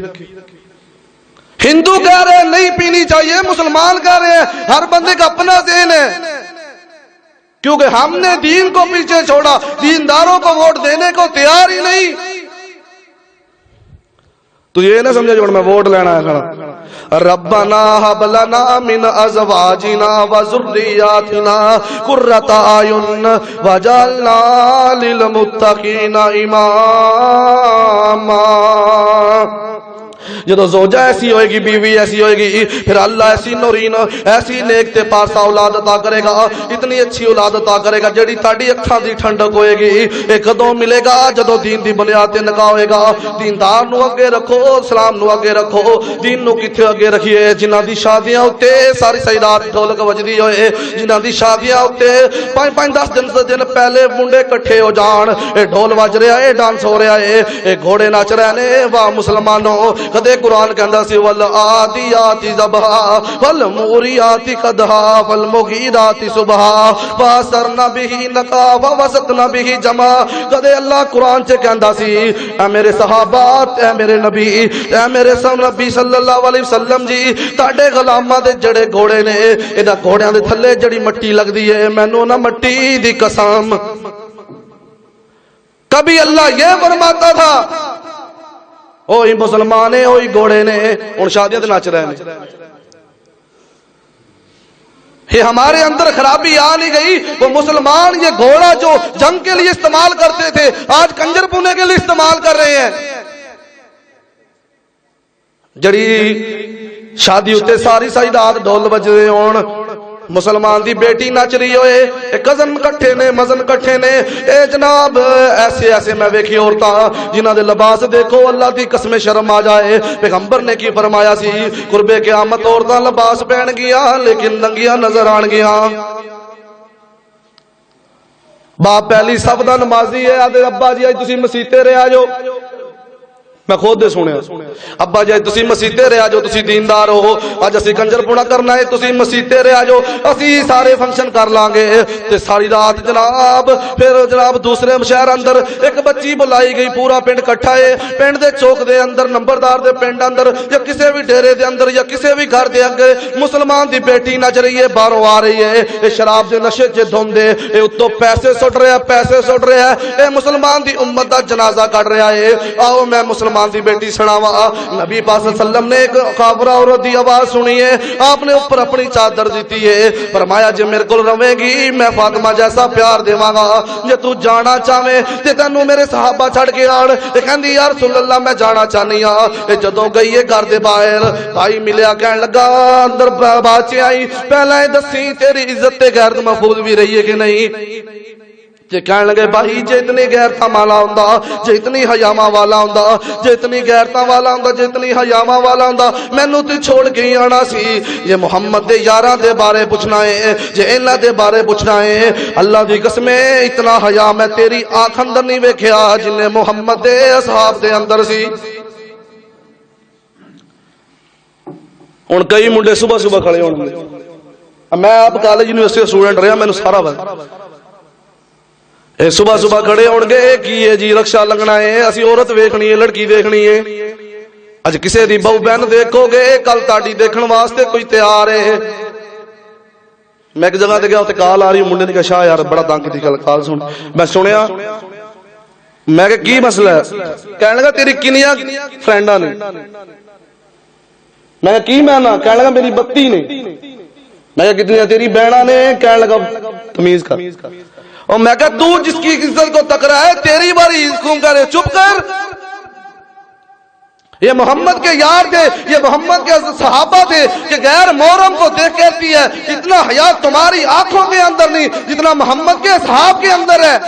ہندو کہہ رہے ہیں نہیں پینی چاہیے، مسلمان کہہ رہے ہیں ہر بندے کا اپنا ذہن ہے، کیونکہ ہم نے دین کو پیچھے چھوڑا، دینداروں کو ووٹ دینے کو تیار ہی نہیں۔ تو یہ نہ سمجھا جو میں ووٹ لینا ہے کھڑا۔ ربنا ہب لنا من ازواجنا وذریاتنا قرۃ اعین وجعلنا للمتقین اماما۔ جدو زوجہ ایسی ہوئے گی، بیوی ایسی ہوئے گی، پھر اللہ ایسی نورین، ایسی نیک تے پارسا اولاد عطا کرے گا، اتنی اچھی اولاد عطا کرے گا جڑی تاڑی اکھاں دی ٹھنڈک ہوئے گی۔ ایک کدوں ملے گا جدو دین دی بنیاد تے نکاح ہوئے گا۔ دیندار نو اگے رکھو، اسلام نو اگے رکھو، دین نو کتھے اگے رکھیے؟ جنہاں دی شادیاں اُتے ساری ساری رات ڈھولک وجدی ہوئے، جنہاں دی شادیاں اُتے 5-10 دن پہلے منڈے کٹھے ہو جان، اے ڈھول وج رہا ہے، ڈانس ہو رہا ہے، اے گھوڑے ناچ رہے نے۔ واہ مسلمانوں، کدے قرآن کہندا سی والعادیات ضبحا والموریات قدحا فالمغیرات صبحا فاثرن به نقا ووسطن به جمع۔ کدے اللہ قرآن چ کہندا سی اے میرے صحابہ، اے میرے نبی، اے میرے نبی صلی اللہ علیہ وسلم جی، تاڈے غلاماں دے جڑے گھوڑے نے، انہاں گھوڑیاں دے تھلے جڑی مٹی لگدی ہے، مینوں نہ مٹی دی قسم۔ کبھی اللہ یہ فرماتا تھا اوہی مسلمان ہیں، اوہی گھوڑے نے، ان شادیاں تے ناچ رہے ہیں۔ یہ ہمارے اندر خرابی آ نہیں گئی؟ وہ مسلمان یہ گھوڑا جو جنگ کے لیے استعمال کرتے تھے، آج کنجر پونے کے لیے استعمال کر رہے ہیں۔ جڑی شادی ہوتے ساری ساری رات ڈھول بج رہے ہون، مسلمان دی بیٹی نچ رہی ہوئے، ایک قزن کٹھے نے، مزن کٹھے نے، اے جناب ایسے ایسے میں ویکھی عورتاں جنہاں دے لباس دیکھو اللہ دی قسم شرم آ جائے۔ پیغمبر نے کی فرمایا سی قرب قیامت عورتاں لباس پہن گیاں لیکن ننگیاں نظر آن گیاں۔ باپ پہلی سب دا نمازی ہے، آدھے ابا جی اج تسی مسیتے رہے آجو، میں خود سنیا ابا جی تسی مسیتے رہا جو تسی دیندار ہو اج اسی کنجر پونا کرنا ہے تسی مسیتے رہا جو اسی سارے فنکشن کر لیں گے تے ساری رات جناب پھر جناب دوسرے شہر اندر ایک بچی بلائی گئی پورا پنڈ کٹھا ہے پنڈ دے چوک دے اندر نمبردار دے پنڈ اندر یا کسے بھی ڈیرے دے اندر یا کسے بھی گھر دے اگے مسلمان دی بیٹی نچ رہی ہے باہروں آ رہی ہے اے شراب دے نشے چ دھن دے اے اتوں پیسے سٹ رہا ہے اے مسلمان دی امت دا جنازہ کٹ رہا ہے آؤ میں مسلمان دی بیٹی سناوا نبی پاک صلی اللہ علیہ وسلم نے ایک کافرہ عورت دی آواز سنی ہے آپ نے اوپر اپنی چادر دیتی ہے فرمایا جے میرے کول رہے گی میں فاطمہ جیسا پیار دیواں گا جے تو جانا چاہے تے تینوں میرے صحابہ چھڑ کے آن تے کہندی یا رسول اللہ میں جانا چاہنی ہاں تے جدوں گئی ہے گھر دے باہر بھائی ملیا کہن لگا اندر بات آئی پہلا دسی تیری عزت تے غیرت محفوظ بھی رہی ہے کہ نہیں جے کہن لگے بھائی جے اتنی غیرتاں والا ہوندا جے اتنی حیاواں والا ہوندا جے اتنی غیرتاں والا ہوندا جے اتنی حیاواں والا ہوندا مینوں تے چھوڑ کے ہی آنا سی یہ محمد دے یاراں دے بارے پوچھنا ہے جے انہاں دے بارے پوچھنا ہے اللہ دی قسم اتنا حیا میں تیری آنکھ اندر نہیں ویکھیا جن محمد دے اصحاب دے اندر سی ہن کئی منڈے صبح صبح کھڑے ہون گے میں آپ کالج یونیورسٹی اسٹوڈنٹ رہا مینوں سارا پتہ صبح صبح کھڑے ہون گے کی ہے جی رکشا لنگنا ہے اسی عورت ویکھنی ہے لڑکی دیکھنی ہے اج کسے دی بہو بہن دیکھو گے کل تاڑی دیکھن واسطے کوئی تیار ہے میں ایک جگہ تے گیا تے کال آ رہی منڈے نے کہا شاہ یار بڑا تنگ دی کال سن میں سنیا میں کہ کی مسئلہ ہے کہنے لگا تیری کنیاں فرینڈاں نے میں کہ کی معنی کہنے لگا میری 32 نے میں کہ کتنی تیری بہناں نے کہنے لگا تمیز کر اور میں کہا تو جس کی عزت کو تکرا ہے تیری باری کیوں کرے چپ کر یہ محمد کے یار تھے یہ محمد کے صحابہ تھے کہ غیر محرم کو دیکھ کہتی ہے اتنا حیا تمہاری آنکھوں کے اندر نہیں جتنا محمد کے صحاب کے اندر ہے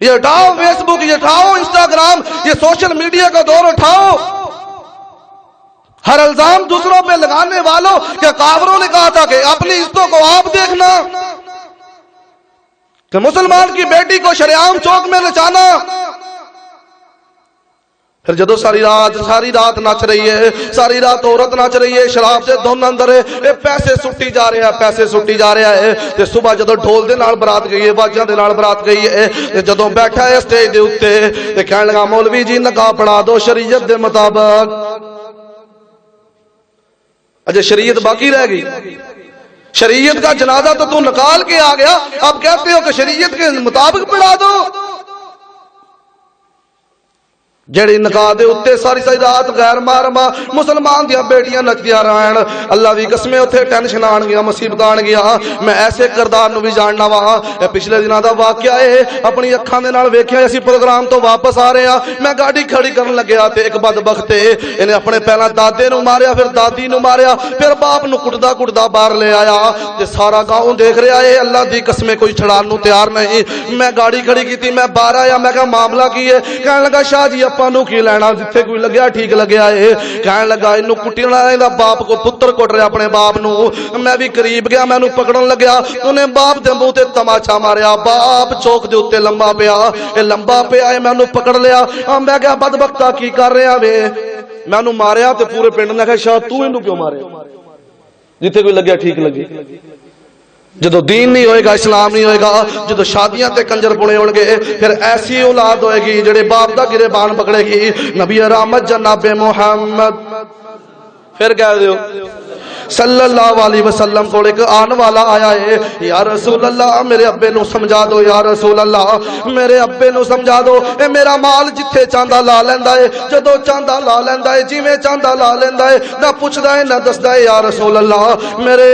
یہ اٹھاؤ فیس بک یہ اٹھاؤ انسٹاگرام یہ سوشل میڈیا کا دور اٹھاؤ ہر الزام دوسروں پہ لگانے والوں کہ کافروں نے کہا تھا کہ اپنی عزتوں کو آپ دیکھنا کہ مسلمان کی بیٹی کو شریعام چوک میں نچانا پھر جدو ساری رات نچ رہی ہے ساری رات عورت نچ رہی ہے شراب سے دھن اندر ہے پیسے سٹی جا رہا ہے تے صبح جدو ڈھول دے نال برات گئی ہے باجاں دے نال برات گئی ہے تے جدو بیٹھا ہے سٹیج دے اوتے تے کہن لگا مولوی جی نکاح پڑھا دو شریعت دے مطابق اجے شریعت باقی رہ گئی شریعت کا جنازہ تو نکال کے آ گیا اب کہتے ہو کہ شریعت کے مطابق پڑھا دو جڑی نکاح دے اوتے ساری رات غیر محرمہ مسلمان دیاں بیٹیاں نچدیاں رہن اللہ دی قسم اوتھے ٹینشن آن گیا مصیبت آن گیا میں ایسے کردار نو بھی جاننا وا پچھلے دناں دا واقعہ ہے اپنی اکھاں دے نال ویکھیا اسی پروگرام تو واپس آ رہے ہاں میں گاڑی کھڑی کرن لگیا تے ایک بدبخت انہیں اپنے پہلا دادے نو ماریا پھر دادی نو ماریا پھر باپ نو کٹدا باہر لے آیا تے سارا گاؤں دیکھ رہا ہے اللہ دی قسم کوئی چھڑان نو تیار نہیں میں گاڑی کھڑی کیتی میں باہر آیا میں کہا معاملہ کی ہے کہنے لگا شاہ جی نو کی لینا جتھے کوئی لگیا ٹھیک لگیا ہے کہنے لگا انہوں کٹینا ہے باپ کو پتر کٹ رہا اپنے باپ نو میں بھی قریب گیا میں نو پکڑن لگیا انہیں باپ دے منہ تے تماچا ماریا باپ چوک دے اوتے لمبا پیا میں نو پکڑ لیا میں کہا بدبختہ کی کر رہا وے میں نو ماریا تے پورے پنڈ نے کہا شاہ تو انہوں کیوں مارے جتھے کوئی لگیا ٹھیک لگی جدو دین نہیں ہوئے گا اسلام نہیں ہوئے گا جدو شادیاں تے کنجر پونے ہون گے پھر ایسی اولاد ہوئے گی جڑے باپ دا گریبان پکڑے گی نبی رحمت جناب محمد پھر کہہ دیو صلی اللہ علیہ وسلم کو ایک آن والا آیا ہے یا رسول اللہ میرے ابے نو سمجھا دو یا رسول اللہ میرے ابے نو سمجھا دو اے میرا مال جتھے چاندہ لا لیندا ہے جدو چاندہ لا لیندا ہے جویں چاندہ لا لیندا ہے نہ پوچھدا ہے نہ دسدا ہے یا رسول اللہ میرے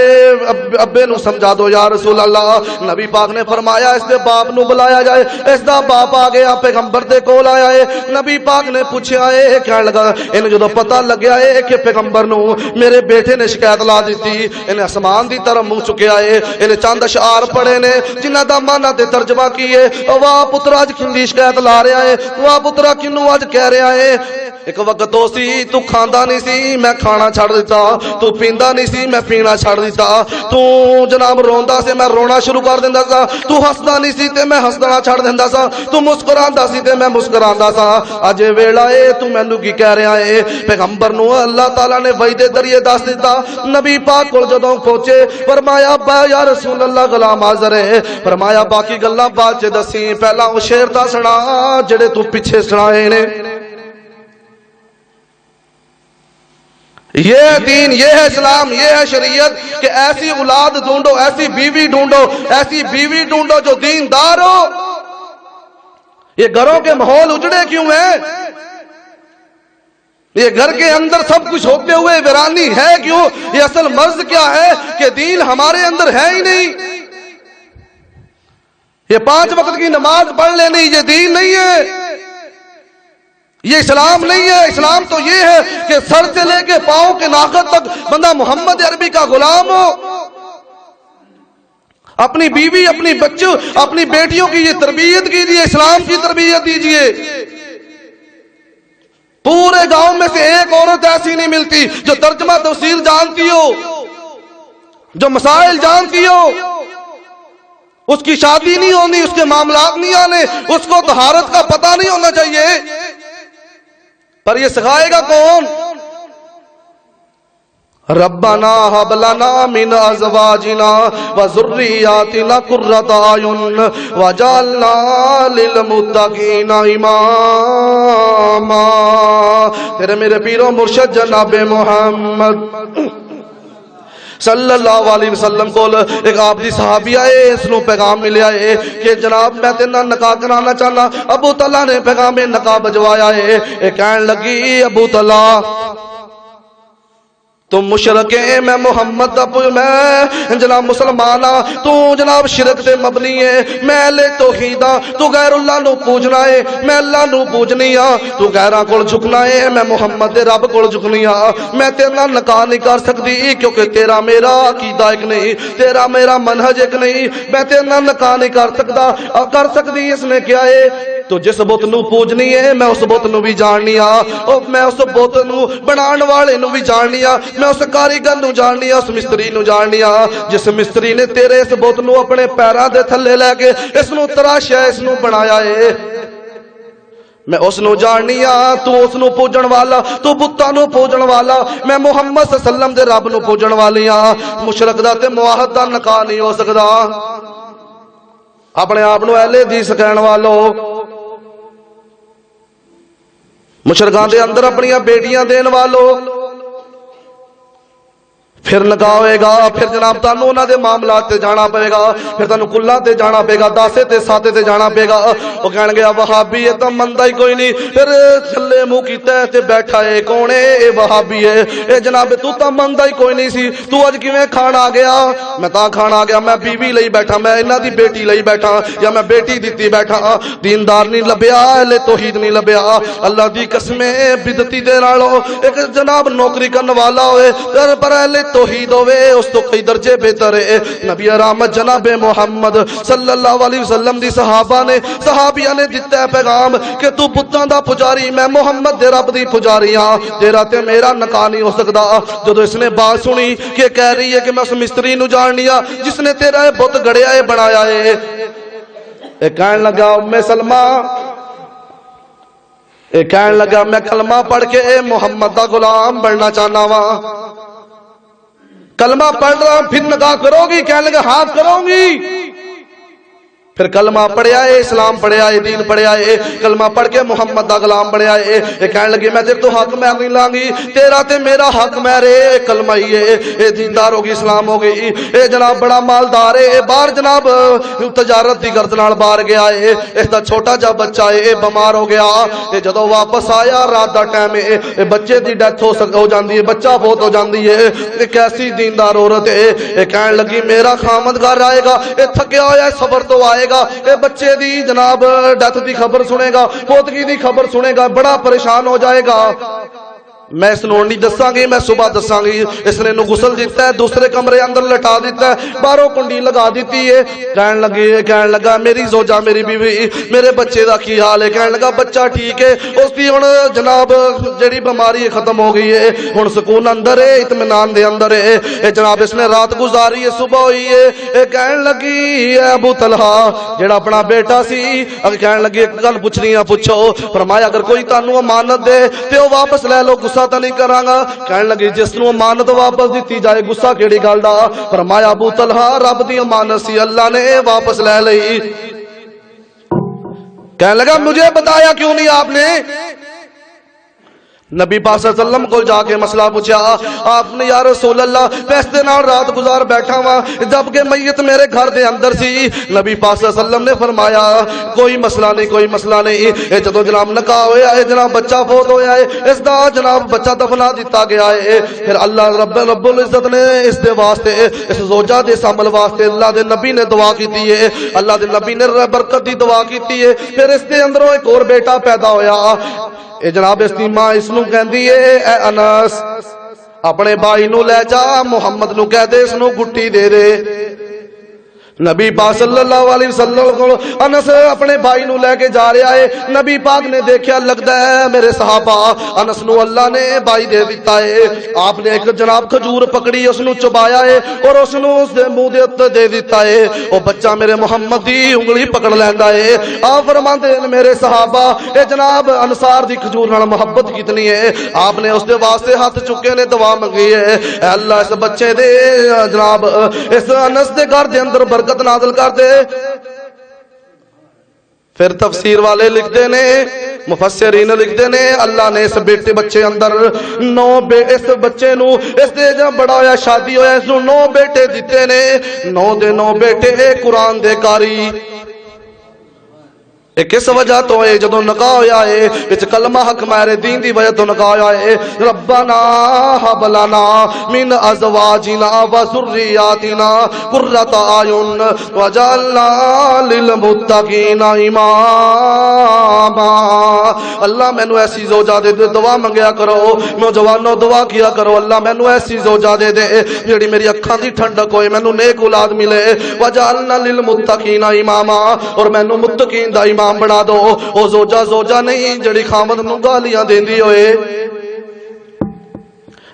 ابے نو سمجھا دو یا رسول اللہ نبی پاک نے فرمایا اس دے باپ نو بلایا جائے اس دا باپ آ گیا پیغمبر دے کول آیا ہے نبی پاک نے پوچھا ہے کہنے لگا انہوں جدو پتہ لگیا ہے کہ پیغمبر نو میرے بیٹے نے شکایت اطلاع دیتی انہیں اسمان دی طرف منہ چکیا ہے انہیں چند اشعار پڑھے نے جنہ دا معنی تے ترجمہ کیے واہ پترا اج کھندی شکایت لا رہا ہے واہ پترا کنوں اج کہہ رہا ہے ایک وقت تو سی تو کھاندا نہیں سی میں کھانا چھڑ دیتا تو پیندا نہیں سی میں پینا چھڑ دیتا تو جناب روندا سے میں رونا شروع کر دیندا سا تو ہسدا نہیں سی تے میں ہسدنا چھڑ دیندا سا تو مسکراندا سی تے میں مسکراندا سا اج ویلا اے تو مینوں کی کہہ رہا ہے پیغمبر نو اللہ تعالی نے وحی دے ذریعے دس دیتا نبی پاک کول جدوں پہنچے فرمایا با یا رسول اللہ غلام حاضر ہے فرمایا باقی گلاں بعد چ دسی پہلا او شعر تا سنا جڑے تو پیچھے سنائے نے یہ دین یہ ہے اسلام یہ ہے شریعت کہ ایسی اولاد ڈھونڈو ایسی بیوی ڈھونڈو جو دیندار ہو یہ گھروں کے ماحول اجڑے کیوں ہیں یہ گھر کے اندر سب کچھ ہوتے ہوئے ویرانی ہے کیوں یہ اصل مرض کیا ہے کہ دین ہمارے اندر ہے ہی نہیں یہ 5 وقت کی نماز پڑھ لینی یہ دین نہیں ہے یہ اسلام نہیں ہے اسلام تو یہ ہے کہ سر سے لے کے پاؤں کے ناخن تک بندہ محمد عربی کا غلام ہو اپنی بیوی اپنی بچوں اپنی بیٹیوں کی یہ تربیت کیجیے اسلام کی تربیت دیجیے پورے گاؤں میں سے ایک عورت ایسی نہیں ملتی جو ترجمہ تفسیر جانتی ہو جو مسائل جانتی ہو اس کی شادی نہیں ہونی اس کے معاملات نہیں آنے اس کو طہارت کا پتہ نہیں ہونا چاہیے پر یہ سکھائے گا کون ربنا هب لنا من ازواجنا وذرياتنا قرة اعين واجعلنا للمتقين اماما تیرے میرے پیرو مرشد جناب محمد صلی اللہ علیہ وسلم کو ایک آپ دی صحابی آئے اس نو پیغام ملیا ہے کہ جناب میں تیرے نکاح کرانا چاہنا ابو طلحہ نے پیغام نکاح بجوایا ہے اے کہن لگی ابو طلحہ تم مشرک ہیں میں محمد میں جناب مسلمان ہاں تو جناب شرک تے مبنی ہے میں اہل توحید ہاں تو غیر اللہ نو پوجنا ہے میں اللہ نو پوجنی ہاں تو غیراں کول جھکنا ہے میں محمد دے رب کول جھکنی ہاں میں تیرے نال نکاح نہیں کر سکتی کیونکہ تیرا میرا عقیدہ ایک نہیں تیرا میرا منہج ایک نہیں میں تیرے نال نکاح نہیں کر سکتا کر سکتی اس نے کیا ہے تو جس بت نو پوجنی ہے میں اس بت نو بھی جاننی ہاں میں اس بت نو بنان والے نو بھی جاننی ہاں میں اس کاریگر نو جاننی ہاں اس مستری نو جاننی ہاں جس مستری نے تیرے اس بت نو اپنے پیراں دے تھلے لے کے اس نو تراشیا اس نو بنایا ہے میں اس نو جاننی ہاں تو اس نو پوجن والا تو بتاں نو پوجن والا میں محمد صلی اللہ علیہ وسلم دے رب نو پوجن والی ہاں مشرک دا تے موحد دا نکاح نہیں ہو سکدا اپنے آپ نو اہل حدیث کہن والو مشرکان دے اندر اپنی بیٹیاں دین والو پھر نکاح ہوئے گا پھر جناب تانوں انہاں دے معاملات تے جانا پے گا پھر تانوں کلاں تے جانا پے گا داسے تے ساتے تے جانا پے گا او کہن گے وہابی ہے تاں مندا ہی کوئی نہیں پھر تھلے منہ کیتا تے بیٹھا ہے کون ہے اے وہابی ہے اے جناب تو تاں مندا ہی کوئی نہیں سی تو اج کیویں کھانا آ گیا میں تاں کھانا آ گیا میں بیوی لئی بیٹھا میں انہاں دی بیٹی لئی بیٹھا یا میں بیٹی دتی بیٹھا دیندار نہیں لبیا اہل توحید نہیں لبیا اللہ دی قسم بدعتی دے نالوں ایک جناب نوکری کرن والا ہوئے پر اہل توحید ہوئے اس تو کئی درجے بہتر ہے نبی رحمت جناب محمد صلی اللہ علیہ وسلم دی صحابیہ نے دیتا ہے پیغام کہ تو بتاں دا پجاری میں محمد دے رب دی پجاری ہاں تیرا تے میرا نکاح نہیں ہو سکدا جدو اس نے بات سنی کہ کہہ رہی ہے کہ میں اس مستری نو جاننی ہاں جس نے تیرا یہ بت گڑیا ہے بنایا ہے اے کہن لگا ام سلمہ اے کہن لگا میں کلمہ پڑھ کے محمد دا غلام بننا چاہنا وا کلمہ پڑھ رہا ہوں پھر نکاح کرو گی کہنے لگا ہاں کروں گی پھر کلمہ پڑھیا ہے اسلام پڑھیا ہے دین پڑھیا ہے کلمہ پڑھ کے محمد دا غلام بنیا ہے یہ کہنے لگی میں تیرے تو حق میں نہیں لاں گی تیرا تے میرا حق میں رے کلمہ ہی ہے اے دیندار ہوگی اسلام ہوگی اے جناب بڑا مالدار ہے اے باہر جناب تجارت دی غرض نال باہر گیا ہے اس دا چھوٹا جا بچہ ہے اے بیمار ہو گیا اے جدوں واپس آیا رات دا ٹائم ہے اے بچے دی ڈیتھ ہو جاندی ہے بچہ فوت ہو جاندی ہے اے کیسی دیندار عورت ہے اے کہنے لگی میرا خامد گھر آئے گا اے تھکیا ہوا ہے صبر تو آئے گا اے بچے دی جناب ڈیتھ دی خبر سنے گا پوتگی دی خبر سنے گا بڑا پریشان ہو جائے گا میں اس ਨੂੰ ਨਹੀਂ ਦੱਸਾਂਗੀ, ਮੈਂ ਸਵੇਰ ਦੱਸਾਂਗੀ। ਇਸ ਨੇ ਨੂੰ ਗੁਸਲ ਦਿੱਤਾ ਹੈ, ਦੂਸਰੇ ਕਮਰੇ ਅੰਦਰ ਲਟਾ ਦਿੱਤਾ ਹੈ, ਬਾਹਰੋਂ ਕੁੰਡੀ ਲਗਾ ਦਿੱਤੀ ਹੈ। ਕਹਿਣ ਲੱਗਾ ਮੇਰੀ ਜ਼ੋਜਾ, ਮੇਰੀ ਬੀਵੀ, ਮੇਰੇ ਬੱਚੇ ਦਾ ਕੀ ਹਾਲ ਹੈ? ਕਹਿਣ ਲੱਗਾ ਬੱਚਾ ਠੀਕ ਹੈ, ਉਸ ਦੀ ਹੁਣ ਜਨਾਬ ਜਿਹੜੀ ਬਿਮਾਰੀ ਹੈ ਖਤਮ ਹੋ ਗਈ ਹੈ, ਹੁਣ ਸਕੂਨ ਅੰਦਰ ਹੈ, ਇਤਮਾਨਾਨ ਦੇ ਅੰਦਰ ہے۔ اے جناب اس نے رات گزاری ہے، صبح ہوئی ہے، اے کہن لگی اے ابو طلحہ جڑا اپنا بیٹا سی، اگر کہن لگی ایک گل پوچھنی ہے پوچھو۔ فرمایا اگر کوئی تانوں امانت دے تے او واپس لے لو، غصہ تے نہیں کراں گا۔ کہن لگی جس نوں امانت واپس دتی جائے غصہ کیڑی گل دا؟ فرمایا ابو طلحہ رب دی امانت سی، اللہ نے واپس لے لئی۔ کہنے لگا مجھے بتایا کیوں نہیں آپ نے؟ نبی پاک صلی اللہ علیہ وسلم کو جا کے مسئلہ پوچھا، آپ نے یا رسول اللہ پیسے نال رات گزار بیٹھا ہوا جبکہ میت میرے گھر دے اندر سی۔ نبی پاک صلی اللہ علیہ وسلم نے فرمایا کوئی مسئلہ نہیں، کوئی مسئلہ نہیں، اے جدوں جناب نکاح ہویا ہے، جناب بچہ فوت ہویا ہے، اس دا جناب بچہ دفنا دیتا گیا ہے، پھر اللہ رب العزت نے اس دے واسطے، اس زوجہ دے عمل واسطے اللہ دے نبی نے دعا کیتی ہے، اللہ دے نبی نے برکت دی دعا کیتی ہے، پھر اس دے اندروں ایک اور بیٹا پیدا ہویا۔ اے جناب اس دی ماں اس نو کہندی ہے اے انس اپنے بھائی نو لے جا، محمد نو کہہ دے اس نو گٹی دے دے۔ نبی پاک صلی اللہ علیہ وسلم کو انس اپنے بھائی نو لے کے جا رہا ہے، نبی پاک نے دیکھا لگتا ہے میرے صحابہ انس نو اللہ نے بھائی دے دیتا ہے۔ آپ نے ایک جناب کھجور پکڑی، اس نو چبایا ہے اور اس نو اس دے منہ دے تے دے دیتا ہے، او بچہ میرے محمد دی انگلی پکڑ لیندا ہے۔ آپ فرماندے ہیں میرے صحابہ اے جناب انصار دی کھجور نال محبت کتنی ہے، آپ نے اس دے واسطے ہاتھ چکے نے دعا منگی ہے، اے اللہ اس بچے دے جناب اس انس دے گھر دے اندر برکت نازل کر دے۔ پھر تفسیر والے لکھتے نے، مفسرین لکھتے نے اللہ نے اس بیٹے بچے اندر اس بچے نو اس دے جب بڑا ہویا شادی ہویا اس نو 9 بیٹے دیتے نے، 9 دے 9 بیٹے قرآن دے کاری۔ کس وجہ تو ہے؟ جدوں نکاح ہویا ہے وچ کلمہ حق مہر دین دی وجہ تو نکاح ہویا ہے۔ ربنا ہب لنا من ازواجنا وذریاتنا قرۃ اعین واجعلنا للمتقین اماما۔ اللہ مینوں ایسی زوجہ دے دے، دعا منگیا کرو نوجوانوں، دعا کیا کرو اللہ مینوں ایسی زوجہ دے دے جڑی میری اکھاں دی ٹھنڈک ہوئے، مینوں نیک اولاد ملے، واجعلنا للمتقین اماما، اور مینوں متقین دا امام بنا دو۔ او زوجہ نہیں جڑی خامد نو گالیاں دیندی ہوئے،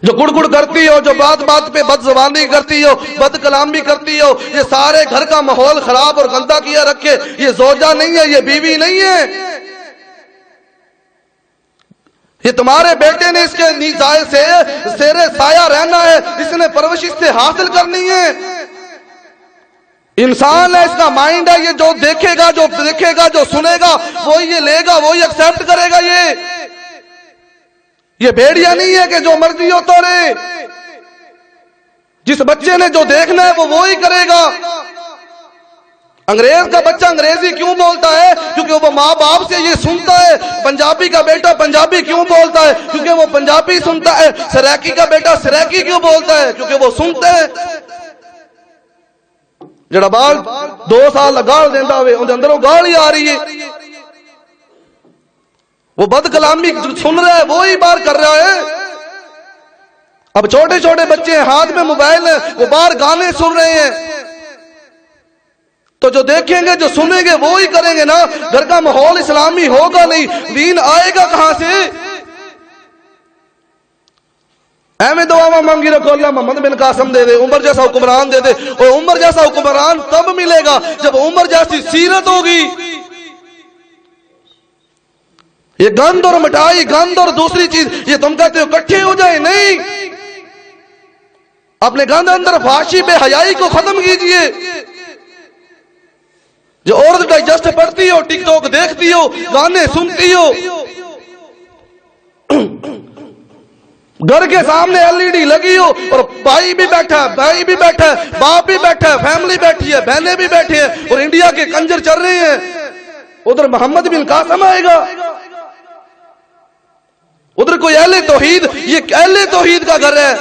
جو گڑ گڑ کرتی ہو، جو بات بات پہ بد زبانی کرتی ہو، بد کلامی کرتی ہو، یہ سارے گھر کا ماحول خراب اور گندا کیا رکھے، یہ زوجہ نہیں ہے، یہ بیوی نہیں ہے، یہ تمہارے بیٹے نے اس کے نیچے سے زیر سایہ رہنا ہے، اس نے پرورش سے حاصل کرنی ہے۔ انسان ہے، اس کا مائنڈ ہے، یہ جو دیکھے گا جو سنے گا وہی یہ لے گا، وہی ایکسپٹ کرے گا۔ یہ بھیڑیا نہیں ہے کہ جو مرضی ہوتا رہے، جس بچے نے جو دیکھنا ہے وہ وہی کرے گا۔ انگریز کا بچہ انگریزی کیوں بولتا ہے؟ کیونکہ وہ ماں باپ سے یہ سنتا ہے۔ پنجابی کا بیٹا پنجابی کیوں بولتا ہے؟ کیونکہ وہ پنجابی سنتا ہے۔ سریکی کا بیٹا سریکی کیوں بولتا ہے؟ کیونکہ وہ سنتا ہے۔ جڑا بال 2 سال گال دیندا ہوئے اون دے اندروں گال ہی آ رہی ہے، وہ بد کلامی سن رہا ہے، وہی بار کر رہا ہے۔ اب چھوٹے چھوٹے بچے ہیں، ہاتھ میں موبائل ہے، وہ باہر گانے سن رہے ہیں، تو جو دیکھیں گے جو سنیں گے وہی کریں گے نا۔ گھر کا ماحول اسلامی ہوگا نہیں، دین آئے گا کہاں سے؟ ایویں دعا مانگی رکھو اللہ محمد بن قاسم دے دے، عمر جیسا حکمران دے دے، اور عمر جیسا حکمران تب ملے گا جب عمر جیسی سیرت ہوگی۔ یہ گند اور مٹائی، گند اور دوسری چیز، یہ تم کہتے ہو کٹھے ہو جائیں، نہیں۔ اپنے گند اندر فحاشی بے حیائی کو ختم کیجئے۔ جو عورت ڈائجسٹ پڑھتی ہو، ٹک ٹاک دیکھتی ہو، گانے سنتی ہو، گھر کے سامنے LED لگی ہو اور بھائی بھی بیٹھا ہے، بھائی بھی بیٹھا ہے، باپ بھی بیٹھا ہے، فیملی بیٹھی ہے، بہنیں بھی بیٹھی ہیں، اور انڈیا کے کنجر چل رہے ہیں، ادھر محمد بن قاسم آئے گا، ادھر کوئی اہل توحید، یہ اہل توحید کا گھر ہے،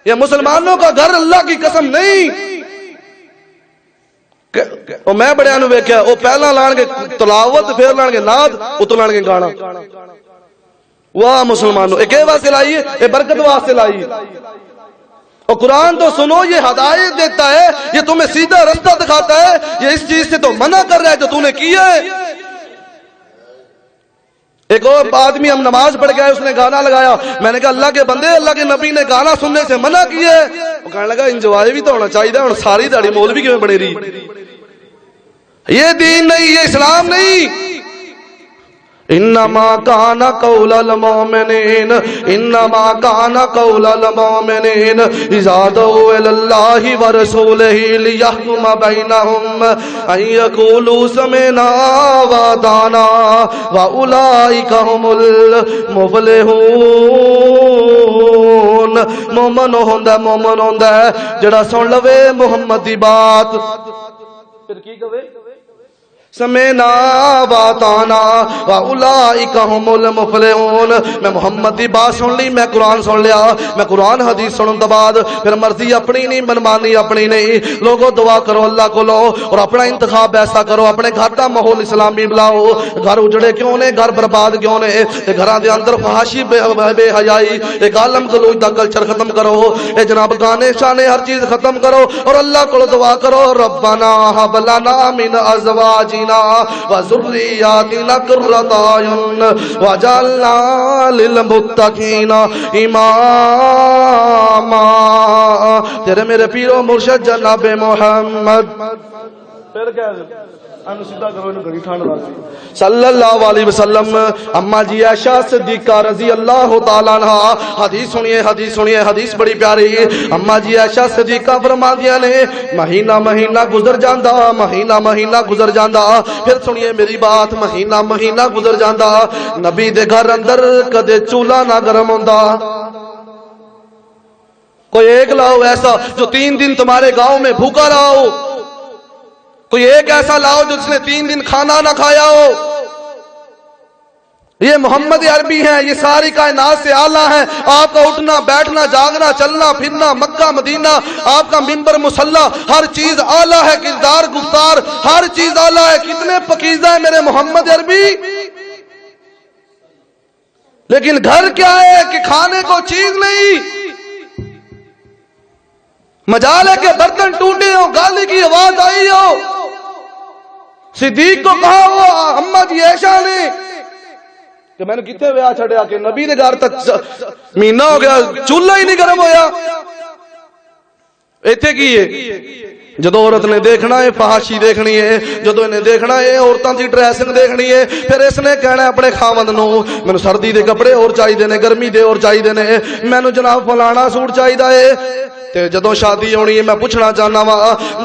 یہ مسلمانوں کا گھر، اللہ کی قسم نہیں۔ میں بڑے نو ویکھیا، وہ پہلا لان گے تلاوت، پھر لان گے نعت، اتو لان گے گانا۔ واہ مسلمانوں، ایک واسطے لائی ہے، یہ برکت واسطے لائی ہے۔ اور قرآن تو سنو، یہ ہدایت دیتا ہے، یہ تمہیں سیدھا رستہ دکھاتا ہے، یہ اس چیز سے تو منع کر رہا ہے جو تو نے کیا ہے۔ ایک اور آدمی ہم نماز پڑھ گئے، اس نے گانا لگایا، میں نے کہا اللہ کے بندے، اللہ کے نبی نے گانا سننے سے منع کیا ہے۔ وہ کہنے لگا انجوائے بھی تو ہونا چاہیے، اور ساری داڑھی مولوی کیوں بڑی رہی؟ یہ دین نہیں، یہ اسلام نہیں۔ انما کان قول المؤمنین، انما کان قول المؤمنین اذا دعوا الی اللہ ورسولہ لیحکم بینہم ان یقولوا سمعنا واطعنا واولئک هم المفلحون۔ مومن ہوندا ہے جڑا سن لوے محمد دی بات، پھر کی کہے؟ سمعنا واطعنا واولئک هم المفلحون۔ میں محمد دی بات سن لی، میں قرآن سن لیا، میں قرآن حدیث سنن تو بعد پھر مرضی اپنی نہیں، منمانی اپنی نہیں۔ لوگوں دعا کرو اللہ کو لو، اور اپنا انتخاب ایسا کرو، اپنے گھر کا ماحول اسلامی بلاؤ۔ گھر اجڑے کیوں نے، گھر برباد کیوں نے؟ گھراں دے اندر فحاشی بے حیائی، ایک عالم گلوچ دا کلچر ختم کرو، اے جناب گانے شانے ہر چیز ختم کرو، اور اللہ کو دعا کرو ربنا ھب لنا من ازواجنا وذریاتنا قرۃ اعین واجعلنا للمتقین اماما۔ تیرے میرے پیرو مرشد جناب محمد، پھر کیا صلی اللہ علیہ وسلم۔ اما جی عائشہ صدیقہ رضی اللہ تعالیٰ عنہ، حدیث سنیے، حدیث سنیے، حدیث بڑی پیاری۔ اما جی عائشہ صدیقہ فرما دیا نے مہینہ مہینہ گزر جاندہ، مہینہ مہینہ گزر جاندہ، پھر سنیے میری بات، مہینہ مہینہ گزر جاندہ، نبی دے گھر اندر کدے چولہا نہ گرم ہوندا۔ کوئی ایک لاؤ ایسا جو 3 دن تمہارے گاؤں میں بھوکا رہا ہو، کوئی ایک ایسا لاؤ جس نے 3 دن کھانا نہ کھایا ہو۔ یہ محمد عربی ہیں، یہ ساری کائنات سے اعلیٰ ہیں۔ آپ کا اٹھنا بیٹھنا جاگنا چلنا پھرنا مکہ مدینہ، آپ کا منبر مصلی، ہر چیز اعلیٰ ہے، کردار گفتار ہر چیز اعلیٰ ہے۔ کتنے پاکیزہ ہیں میرے محمد عربی، لیکن گھر کیا ہے کہ کھانے کو چیز نہیں۔ مجال ہے کہ برتن ٹوٹے ہو، گالی کی آواز آئی ہو، صدیق کو کہا وہ اما جی عائشہ نے کہ میں نے کتنے ویا چھڑیا کہ نبی دے گھر تک مہینہ ہو گیا چولہا ہی نہیں گرم ہویا۔ ایتھے کی ہے جدو عورت نے دیکھنا ہے فحاشی دیکھنی ہے، جدو انہیں دیکھنا ہے عورتاں دی ڈریسنگ دیکھنی ہے، پھر اس نے کہنا ہے اپنے خاوند نو مینوں سردی دے کپڑے اور چاہیے نے، گرمی دے اور چاہیے نے، مینوں جناب فلانا سوٹ چاہیے ہے۔ تے جدو شادی ہونی ہے میں پوچھنا چاہنا وا،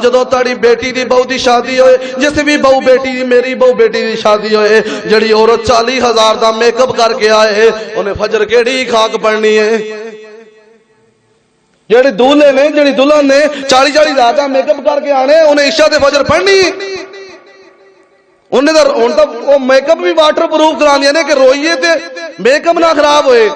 جدو تاری بیٹی دی بہو دی شادی ہوئے، جس بھی بہو بیٹی دی میری بہو بیٹی دی شادی ہوئے، جڑی عورت 40,000 دا میک اپ کر کے آئے، انہیں فجر کیڑی خاک پڑنی ہے؟ جڑے دولہے نے، جڑی دلہن نے 40,000 دا میک اپ کر کے آنے، انہیں عشاء تے فجر پڑھنی، انہیں تو وہ میک اپ بھی واٹر پروف کرانی ہے کہ روئیے تے میک اپ نہ خراب ہوئے۔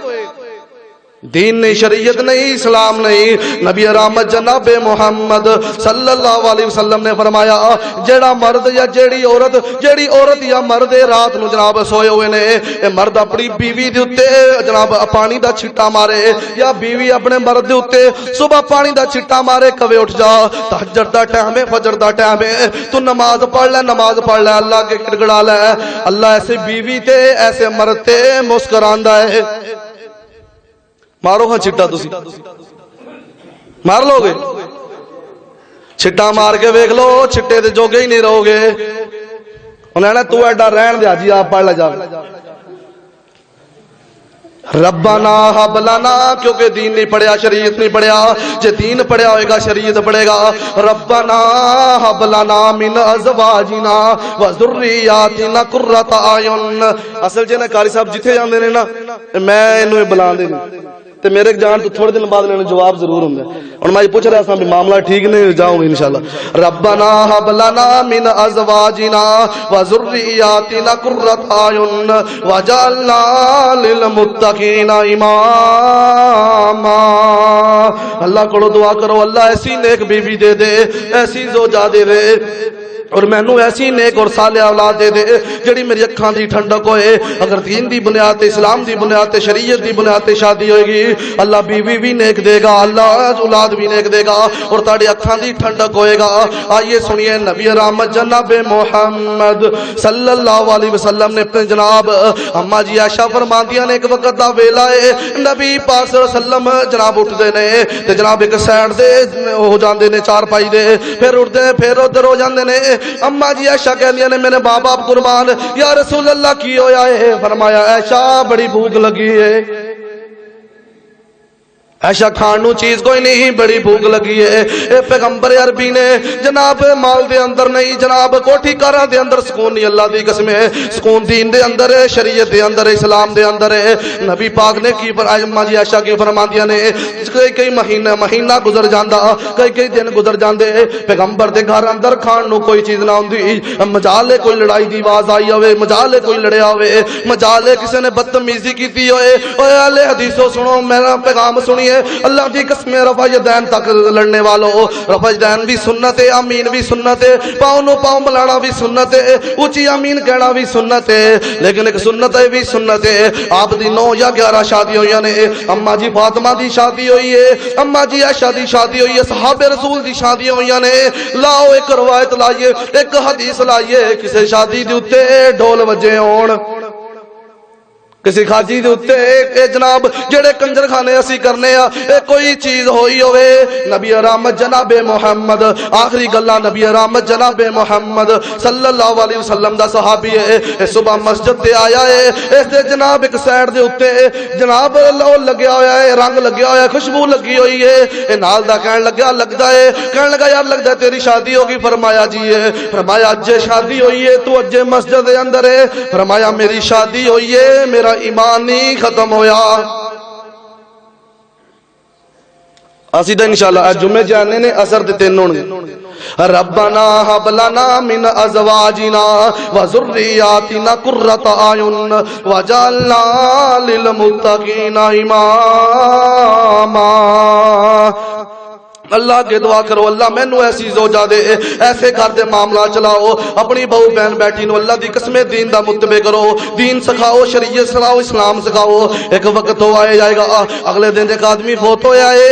دین نہیں، شریعت نہیں، اسلام نہیں۔ نبی رحمت جناب محمد صلی اللہ علیہ وسلم نے فرمایا جیڑا مرد یا جیڑی عورت یا مرد رات نو جناب سوئے ہوئے نے، اے مرد اپنی بیوی دے اتے جناب پانی دا چھٹا مارے، یا بیوی اپنے مرد دے اتے صبح پانی دا چھٹا مارے، کبھی اٹھ جا، تہجد دا ٹائم ہے، فجر دا ٹائم ہے، تو نماز پڑھ لے، نماز پڑھ لے، اللہ کے گڑگڑا لے۔ اللہ ایسے بیوی تے ایسے مرد تے مسکراندا ہے۔ مارو ہاں چھٹا، تسی مار لو گے؟ چھٹا مار کے ویکھ لو، چھٹے دے جوگے ہی نہیں رہو گے۔ انہیں نا تو ایڈا رہن دیا جی، آپ پڑھ لے جا ربنا ھب لنا، کیونکہ دین نہیں پڑھیا، شریعت نہیں پڑھیا، جے دین پڑھیا ہوئے گا شریعت پڑھے گا۔ ربنا ھب لنا من ازواجنا وذریاتنا قرۃ اعین۔ اصل جے نا قاری صاحب جتھے جاندے نے نا، میں انہوں بلاندے نہیں تے میرے جان تو تھوڑے دن بعد لینے جواب ضرور ہوں گے۔ اور میں پوچھ رہا تھا معاملہ ٹھیک نہیں، جاؤں گی انشاءاللہ۔ ربنا ھب لنا من ازواجنا وذریاتنا قرۃ اعین واجعلنا للمتقین اماما۔ اللہ کو دعا کرو اللہ ایسی نیک بیوی دے دے، ایسی زوجہ دے دے اور مینوں ایسی نیک اور صالح اولاد دے دے جڑی میری اکھاں دی ٹھنڈک ہوئے. اگر دین دی بنیاد تے اسلام دی بنیاد تے شریعت دی بنیاد تے شادی ہوئے گی اللہ بیوی بھی نیک دے گا, اللہ اولاد بھی نیک دے گا اور تاڑی اکھاں دی ٹھنڈک ہوئے گا. آئیے سنیے نبی رحمت جناب محمد صلی اللہ علیہ وسلم نے اپنے جناب اما جی عائشہ فرماندیاں نے ایک وقت دا ویلا ہے نبی پاک صلی اللہ علیہ وسلم جناب اٹھ دے نے تے جناب ایک سائڈ دے ہو جاندے نے چار پائی دے پھر اٹھ دے پھر ادھر ہو جاندے نے. اما جی عائشہ کہندیاں نے میرے باپ باپ قربان یا رسول اللہ کی ہویا ہے؟ فرمایا عائشہ بڑی بھوک لگی ہے. عائشہ کھان نو چیز کوئی نہیں, بڑی بھوک لگی ہے. اے پیغمبر عربی نے جناب مال دے اندر نہیں, جناب کوٹھی کاراں دے اندر سکون نہیں, اللہ دی قسم ہے سکون دین دے اندر ہے, شریعت دے اندر ہے, اسلام دے اندر ہے. نبی پاک نے کی اما جی عائشہ کی فرماندیاں نے کئی مہینہ گزر جاندا, کئی دن گزر جاندے, پیغمبر دے گھر اندر کھان نو کوئی چیز نہ ہوندی. مجالے کوئی لڑائی دی آواز آئی ہوئے, مجالے کوئی لڑیا ہوئے, مجالے کسی نے بدتمیزی کیتی ہوئے, اوے اہل حدیثو سنو میرا پیغام سنیے. اللہ دی قسم رفع یدین تک لڑنے والوں, رفع یدین بھی سنت ہے, امین بھی سنت ہے, پاؤں نو پاؤں ملانا بھی سنت ہے, اونچی امین کہنا بھی سنت ہے, لیکن ایک سنت ہے بھی سنت ہے. آپ دی 9 یا 11 شادی ہوئی نے, اما جی فاطمہ دی شادی ہوئی ہے, اما جی عائشہ دی شادی ہوئی ہے, صحابہ رسول دی شادی ہوئی نے. لاؤ ایک روایت لائیے, ایک حدیث لائیے کسی شادی دی اتے ڈھول وجے ہون, کسی خاجی دے اتے اے جناب جڑے کنجر خانے اسی کرنے اے کوئی چیز ہوئی ہوئے. نبی رحمت جناب محمد آخری گلہ نبی رحمت جناب محمد صلی اللہ علیہ وسلم دا صحابی ہے, اے صبح مسجد تے آیا ہے, اس دے جناب ایک سائڈ دے اتے جناب لو لگیا ہویا ہے, رنگ لگیا ہویا ہے, خوشبو لگی ہوئی ہے. اے نال دا کہن لگدا ہے کہن لگا یار لگدا ہے تیری شادی ہوگی. فرمایا جی ہے, فرمایا اج شادی ہوئی ہے, تو اج مسجد دے اندر ہے. فرمایا میری شادی ہوئی ہے, میرا ایمان نہیں ختم ہویا. اسی دا انشاءاللہ جمعے جانے نے اثر دے 3 ہونے. ربنا هب لنا من ازواجنا وذرياتنا قرة اعين واجعلنا للمتقين اماما. اللہ کے دعا کرو اللہ مینوں ایسی زوجہ دے, ایسے گھر دے معاملہ چلاؤ, اپنی بہو بہن بیٹھی نو اللہ دی قسمیں دین دا متبع کرو, دین سکھاؤ, شریعت سکھاؤ, اسلام سکھاؤ. ایک وقت ہو آئے جائے گا, اگلے دن ایک آدمی فوت ہو آئے,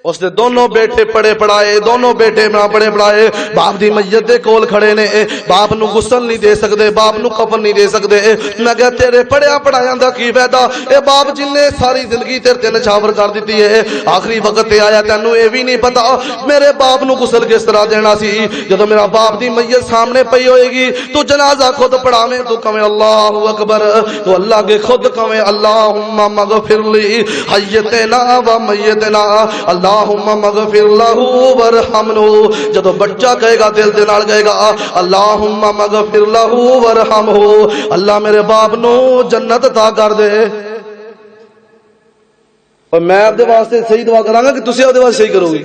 اس نے دونوں بیٹے پڑے پڑھائے, دونوں بیٹے پڑے پڑھائے, باپ دی میت دے کول کھڑے نے, باپ نو غسل نہیں دے سکدے, باپ نو کفن نہیں دے سکدے. میں کہا تیرے پڑھیا پڑھایا دا کی فائدہ, اے باپ جن نے ساری زندگی تیرے تے نچھاور کر دیتی ہے, آخری وقت تے آیا تینوں اے بھی نہیں پتا میرے باپ نو غسل کس طرح دینا سی. جدو میرا باپ دی میت سامنے پئی ہوئے گی تو جنازہ خود پڑھاویں, تو کہے اللہ اکبر, تو اللہ کے خود کہے اللہم مغفر لی حیتنا و میتنا, اللہم مغفر لہو ورحمنو. جدو بچہ کہے گا دل دے نال کہے گا اللہم مغفر لہو ورحمہو, اللہ میرے باپ نو جنت عطا کر دے. اور میں آپ دے واسطے صحیح دعا کراں گا کہ تسی آپ دے واسطے صحیح کرو گے.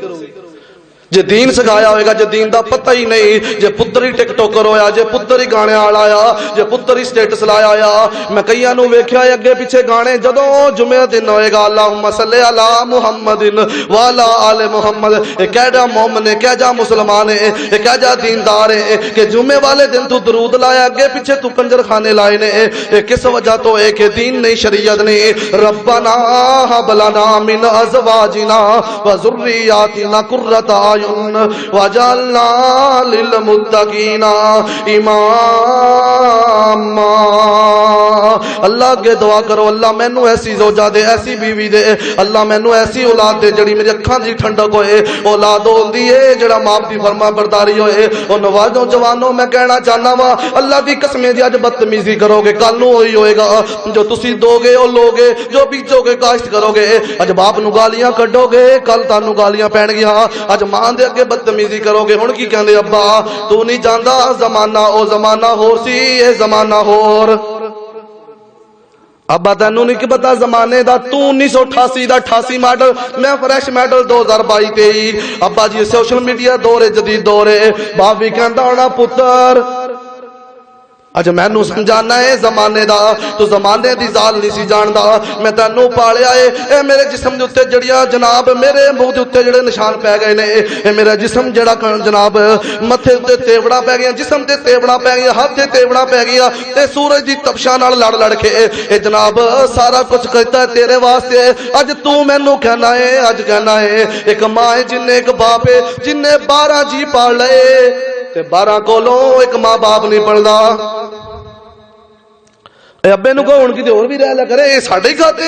جے دین سکھایا ہوئے گا, جے دین دا پتہ ہی نہیں, جے پتر ہی ٹک ٹوکر ہویا, جے پتر ہی گانے آڑ آیا, جے پتر ہی سٹیٹس لایا آیا. میں کئیاں نو ویکھیا ہے اگے پیچھے گانے, جدوں جمعہ دن ہوئے گا اللہم صلی علی محمد وعلی آل محمد, اے کہجا مومن ہے, کہجا مسلمان ہے, اے کہجا دیندار ہے کہ جمعے والے دن تو درود لایا, اگے پیچھے تو کنجر خانے لائے نے. اے کس وجہ تو ہے کہ دین نہیں, شریعت نہیں. ربنا ہب لنا من ازواجنا وذریاتنا قرۃ اعین وجعلنا للمتقین اماما. اللہ کے دعا کرو اللہ مینوں ایسی زوجہ دے, ایسی بیوی دے, اللہ مینوں ایسی اولاد دے جڑی میری اکھاں دی ٹھنڈک ہوئے. اولاد ہوندی ہے جڑا ماں دی فرما برداری ہوئے. او نوجوانوں جوانوں میں کہنا چاہنا وا اللہ دی قسم دی اج بدتمیزی کرو گے کل نو ہوئی ہوئے گا, جو تسی دو گے او لوگے, جو بیجو گے کاشت کرو گے. اج باپ نو گالیاں کڈو گے کل تانوں گالیاں پین گیاں. اج ماں دے اگے بدتمیزی کرو گے, ہن کی کہندے ابا تو نہیں جاندا زمانہ او زمانہ ہور سی, اے زمانہ ہور. ابا تینوں نہیں کہ پتا زمانے دا, تو 1988 دا 88 ماڈل, میں فریش ماڈل 2022-23. ابا جی سوشل میڈیا دور ہے, جدید دور ہے, باپ بھی کہندا ہونا پتر اج مینوں سمجھانا ہے زمانے دا، تو زمانے دی زال نہیں سی جاندا، میں تینوں پالیا ہے، اے میرے جسم دے اوتے جڑیاں جناب میرے منہ دے اوتے جڑے نشان پے گئے نے، اے میرا جسم جڑا جناب متھے تے تیوڑا پے گیا، جسم تے تیوڑا پے گیا، ہاتھ تے تیوڑا پے گیا، تے سورج دی تپشاں نال لڑ لڑ کے اے جناب سارا کچھ کرتا ہے تیرے واسطے۔ اج تو مینوں کہنا ہے، اج کہنا ہے ایک ماں ہے جن نے ایک باپ ہے جن نے 12 جی پال لے، تے 12 کولوں ایک ماں باپ نہیں پلدا۔ ابے نو کہو ہن کتے ہور بھی رہ لیا کرے، اے ساڈے ہی کھاتے۔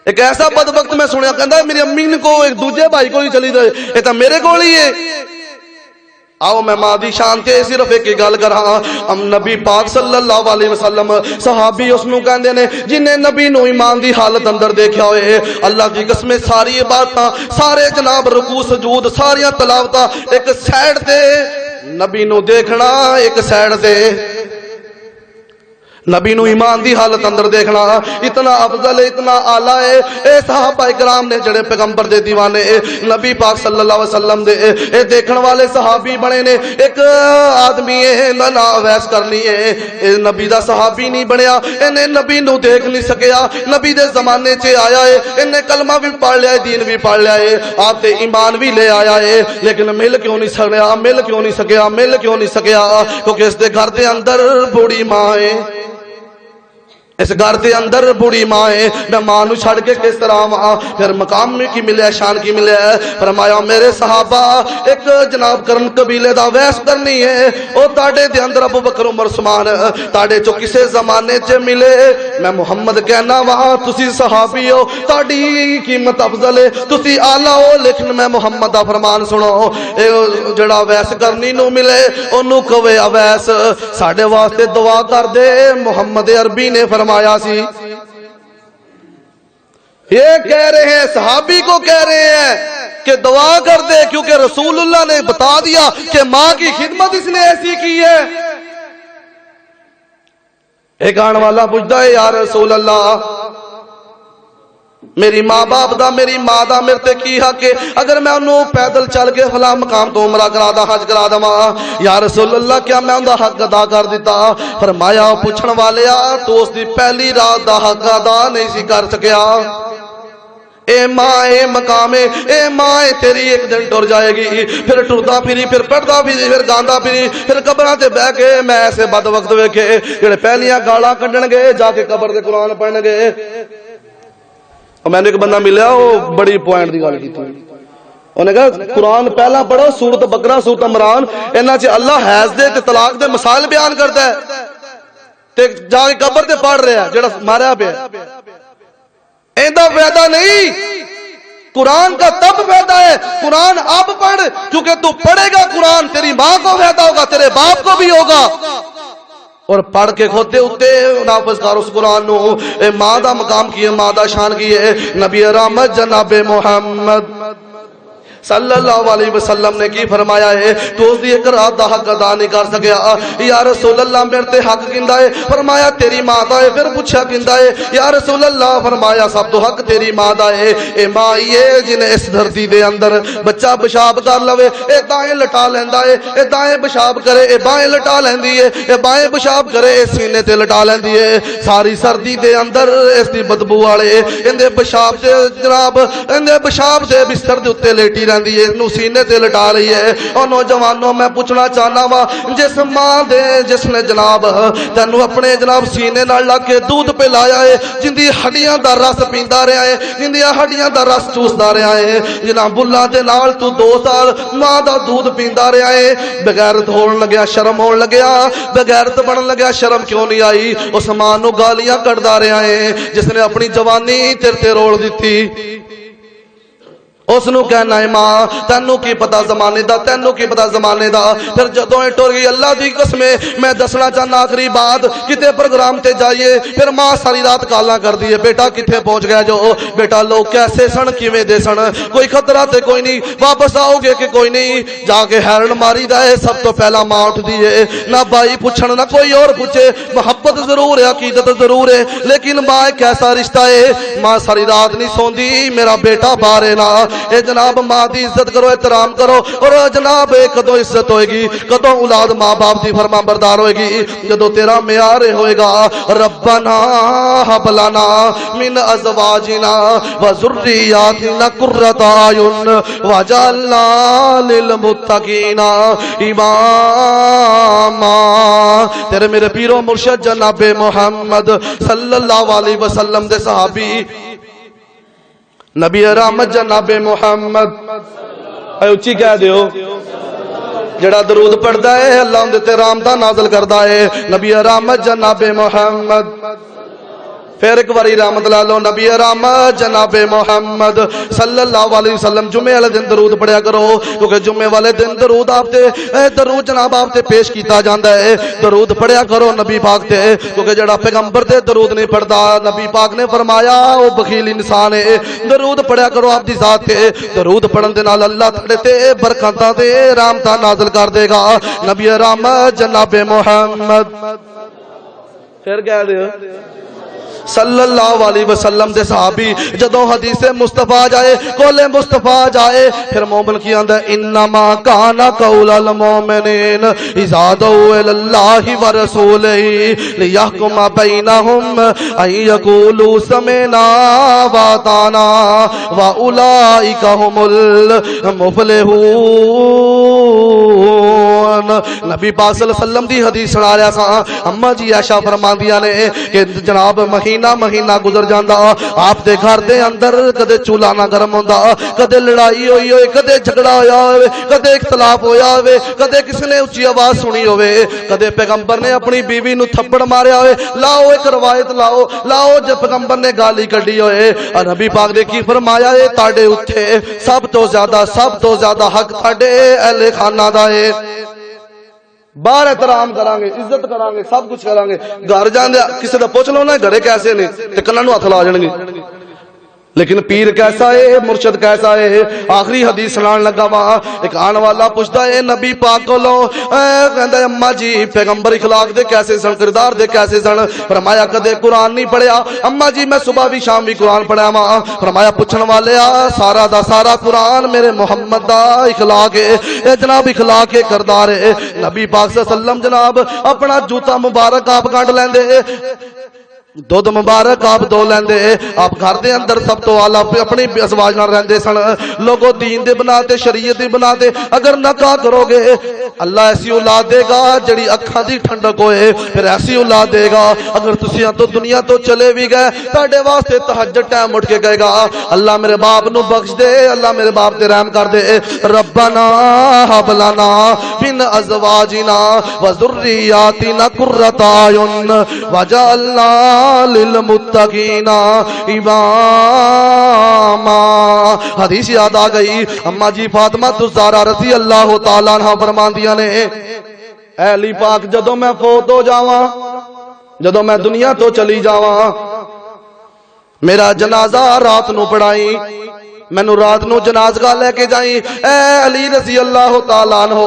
ایک ایسا بدبخت میں سنیا کہندا میری امی نے کو ایک دوجے بھائی کو ہی چلی جائے، اے تے میرے کول ہی ہے۔ آؤ میں ماں دی شان تے صرف ایک گل کراں، ہم نبی پاک صلی اللہ علیہ وسلم صحابی اس نو کہندے نے جن نے نبی نو ایمان دی حالت اندر دیکھیا ہوئے، اللہ دی قسم ساری عبادتاں سارے جناب رکوع سجود ساریاں تلاوتاں ایک سائیڈ تے، نبی نو دیکھنا ایک سائیڈ تے، نبی نو ایمان دی حالت اندر دیکھنا اتنا افضل ہے، اتنا اعلی ہے۔ اے صحابہ کرام نے جڑے پیغمبر دے دیوانے نبی پاک صلی اللہ علیہ وسلم دے اے دیکھن والے صحابی بنے نے۔ ایک آدمی ہے نا ویس کرنی ہے، اے نبی دا صحابی نہیں بنیا، انہیں نبی نو دیکھ نہیں سکیا، نبی دے زمانے چ آیا ہے، انہیں کلمہ بھی پڑھ لیا ہے، دین بھی پڑھ لیا ہے، آپ تے ایمان بھی لے آیا ہے، لیکن مل کیوں نہیں سکیا، مل کیوں نہیں سکیا، مل کیوں نہیں سکیا؟ کیونکہ اس دے گھر دے اندر بوڑھی ماں ہے، اس گھر دے اندر بوڑھی ماں ہے، میں ماں نو چھڑ کے کس طرح آواں؟ پھر مقام میں کی ملیا، شان کی ملیا؟ فرمایا میرے صحابہ ایک جناب کرن قبیلے دا ویس کرنی ہے، او تاڑے دے اندر ابو بکر عمر عثمان تاڑے چو کسے زمانے چ ملے، میں محمد کہنا وہاں تسی صحابی ہو، تاڑی قیمت افضل ہے، تسی اعلیٰ ہو، لیکن میں محمد دا فرمان سنو، اے جڑا ویس کرنی نو ملے اونوں کہے اویس ساڈے واسطے دعا کر دے۔ محمد عربی نے فرمایا سی، یہ کہہ رہے ہیں صحابی کو کہہ رہے ہیں کہ دعا کر دے، کیونکہ رسول اللہ نے بتا دیا کہ ماں کی خدمت اس نے ایسی کی ہے۔ ایک آن والا پوچھتا ہے یا رسول اللہ میری ماں باپ دا میری ماں دا میرے تے کی حق ہے، اگر میں انہوں پیدل چل کے فلاں مقام تو عمرہ کرا دا حج کرا دا ماں، یا رسول اللہ کیا میں اندہ حق ادا کر دیتا؟ فرمایا پوچھن والیا تو اس دی پہلی رات دا حق ادا نہیں سی کر سکیا۔ اے ماں اے مقام ہے، اے ماں تیری ایک دن ٹر جائے گی، پھر ٹردا پھری، پھر پڑھدا پھری، پھر گاندا پھری، پھر قبراں تے بیٹھ کے میں ایسے بد وقت ویکھے جڑے پہلیاں گالاں کڈن گے جا کے قبر تے قرآن پڑھن گے۔ میں نے ایک بندہ ملیا وہ بڑی پوائنٹ دی گل کیتی، انہیں کہا قرآن پہلا پڑھو سورت بقرہ سورت عمران، انہاں چ اللہ حیض دے تے طلاق دے مسائل بیان کرتا ہے، تے جا کے قبر تے پڑھ رہا ہے جڑا ماریا پیا، ایندا فائدہ نہیں۔ قرآن کا تب فائدہ ہے قرآن اب پڑھ، کیونکہ تو پڑھے گا قرآن تیری ماں کو فائدہ ہوگا، تیرے باپ کو بھی ہوگا، اور پڑھ کے کھوتے ہوتے نافذ کر اس قرآن نو۔ اے ماں دا مقام کی ہے، ماں دا شان کی ہے۔ نبی رحمت جناب محمد صلی اللہ علیہ وسلم نے کی فرمایا ہے تو اس دی ایک رات دا حق ادا نہیں کر سکیا۔ یا رسول اللہ میرے تے حق کیندا ہے؟ فرمایا تیری ماں دا ہے۔ پھر پوچھا کیندا ہے؟ یا رسول اللہ فرمایا سب تو حق تیری ماں دا ہے۔ اے ماں یہ جن اس دھرتی دے اندر بچہ پیشاب کر لوے، اے دائیں لٹا لیندا ہے، اے دائیں پیشاب کرے اے بائیں لٹا لیندی ہے، اے بائیں پیشاب کرے اے سینے تے لٹا لیندی ہے۔ ساری سردی دے اندر اس دی بدبو والے اندے پیشاب تے جناب اندے پیشاب تے بستر دے اوتے لیٹی رہندی ہے، نو سینے تے لٹا رہی ہے۔ اور نوجوانوں میں پوچھنا چاہنا وا جس ماں دے جس نے جناب تینوں اپنے جناب سینے نال لا کے دودھ پلایا ہے، جن دی ہڈیاں دا رس پیندا رہیا ہے، جن دی ہڈیاں دا رس چوسدا رہیا ہے، جناب بلا دے نال تو 2 سال ماں دا دودھ پیندا رہیا ہے، بغیرت ہون لگیا شرم ہون لگیا، بغیرت بنن لگیا شرم کیوں نہیں آئی؟ اس ماں نو گالیاں کڈدا رہیا ہے جس نے اپنی جوانی تیرے تے رول دتی۔ اس نو کہنا ہے ماں تینوں کی پتا زمانے دا، تینوں کی پتا زمانے دا۔ پھر جدوں اے ٹر گئی اللہ دی قسم میں دسنا چاہنا آخری بات، کتے پروگرام تے جائیے پھر ماں ساری رات کالاں کر دی ہے، بیٹا کتھے پہنچ گیا جو؟ بیٹا لوگ کیسے سن کیویں دے سن، کوئی خطرہ تے کوئی نہیں، واپس آؤ گے کہ کوئی نہیں؟ جا کے ہیرن ماری دا ہے، سب تو پہلا ماں اٹھ دی ہے، نہ بھائی پوچھن نہ کوئی اور پوچھے، محبت ضرور ہے عقیدت ضرور ہے، لیکن ماں ایک ایسا رشتہ ہے، ماں ساری رات نہیں سوندی، میرا بیٹا باہر ہے نا، اے جناب ماں دی عزت کرو احترام کرو اور جناب کدو عزت ہوئے گی کدو اولاد ماں باپ دی فرما بردار ہوئے گی جدو تیرا معیار ہوئے گا ربنا هب لنا من ازواجنا وذرياتنا قرة اعين واجعلنا للمتقین اماما۔ تیرے میرے پیرو مرشد جناب محمد صلی اللہ علیہ وسلم دے صحابی نبی رحمت جناب محمد اے اچھی کہہ دیو جڑا درود پڑھدا ہے اللہ اون تے رحمتاں نازل کردا ہے نبی رحمت جناب محمد پھر ایک باری رحمت لا لو نبی رحمت جناب محمد صلی اللہ علیہ وسلم جمعے والے دن درود پڑھیا کرو کیونکہ جمعے والے دن درود آپ تے درود جناب آپ تے پیش کیتا جاندا ہے درود پڑھیا کرو نبی پاک تے کیونکہ جڑا پیغمبر تے درود نہیں پڑھدا نبی پاک نے فرمایا وہ بخیل انسان ہے درود پڑھیا کرو آپ دی ذات تے درود پڑھن دے نال اللہ تہاڈے تے برکتاں تے رحمتاں نازل کر دے گا نبی رحمت جناب محمد پھر کہہ دے صلی اللہ علیہ وسلم دے صحابی جدوں حدیث مصطفیٰ جائے قول مصطفیٰ جائے پھر مومن کی آندہ انما کان قول المومنین اذا دعوا الی اللہ ورسولہ لیحکم بینہم ان یقولوا سمعنا واطعنا واولئک هم المفلحون۔ نبی پاک صلی اللہ علیہ وسلم دی حدیث سنا رہا سا اما جی عائشہ فرماندیاں نے کہ جناب مہینہ گزر جاندا آپ دے گھر دے اندر کدے چولہا نہ گرم ہوندا کدے لڑائی ہوئی ہوئے کدے جھگڑا ہویا ہوئے کدے اختلاف ہویا ہوئے کدے کسی نے اونچی آواز سنی ہوئے کدے پیغمبر نے اپنی بیوی نو تھپڑ ماریا ہوئے لاؤ ایک روایت لاؤ جب پیغمبر نے گالی کڈی ہوئے اور نبی پاک نے کی فرمایا ہے تاڑے اٹھے سب تو زیادہ حق تاڑے اہل خانہ دا ہے باہر احترام کرانگے عزت کرانگے سب کچھ کرانگے گھر جاندے کسی دا پوچھ لو نا گھرے کیسے نے تے کناں نوں ہتھ لا جانگے لیکن پیر کیسا ہے مرشد کیسا ہے آخری حدیث سنان لگا وا ایک آن والا پوچھتا ہے نبی پاک کولو کہندا ہے اما جی پیغمبر اخلاق دے کیسے سن کردار دے کیسے سن فرمایا کدے قرآن نہیں پڑھیا اما جی میں صبح بھی شام بھی قرآن پڑھیا وا فرمایا پوچھن والے سارا دا سارا قرآن میرے محمد دا اخلاق ہے اے جناب اخلاق ہے کردار ہے نبی پاک صلی اللہ علیہ وسلم جناب اپنا جوتا مبارک آپ گنڈ لیندے دودھ مبارک آپ دو لیندے آپ گھر دے اندر سب تو آلہ اپنی ازواج نہ رہندے سن لوگوں دین دے بناتے شریعت دے بناتے اگر نکاح کرو گے اللہ ایسی اولاد دے گا جڑی اکھاں دی ٹھنڈک ہوئے پھر ایسی اولاد دے گا اگر تسیاں تو دنیا تو چلے بھی گئے تہاڈے واسطے تہجد ٹائم اٹھ کے گئے گا اللہ میرے باپ نو بخش دے اللہ میرے باپ تے رحم کر دے ربنا ہب لنا من ازواجنا وذریاتنا قرۃ اعین واجعلنا للمتقین اماما۔ حدیث یاد آ گئی اما جی فاطمہ الزہرا رضی اللہ تعالیٰ عنہ فرماندیاں نے اے علی پاک جدوں میں فوت ہو جاواں جدوں میں دنیا تو چلی جاواں میرا جنازہ رات نو پڑھائی مینو رات نو جنازگاہ لے کے جائیں اے علی رضی اللہ تعالیٰ عنہ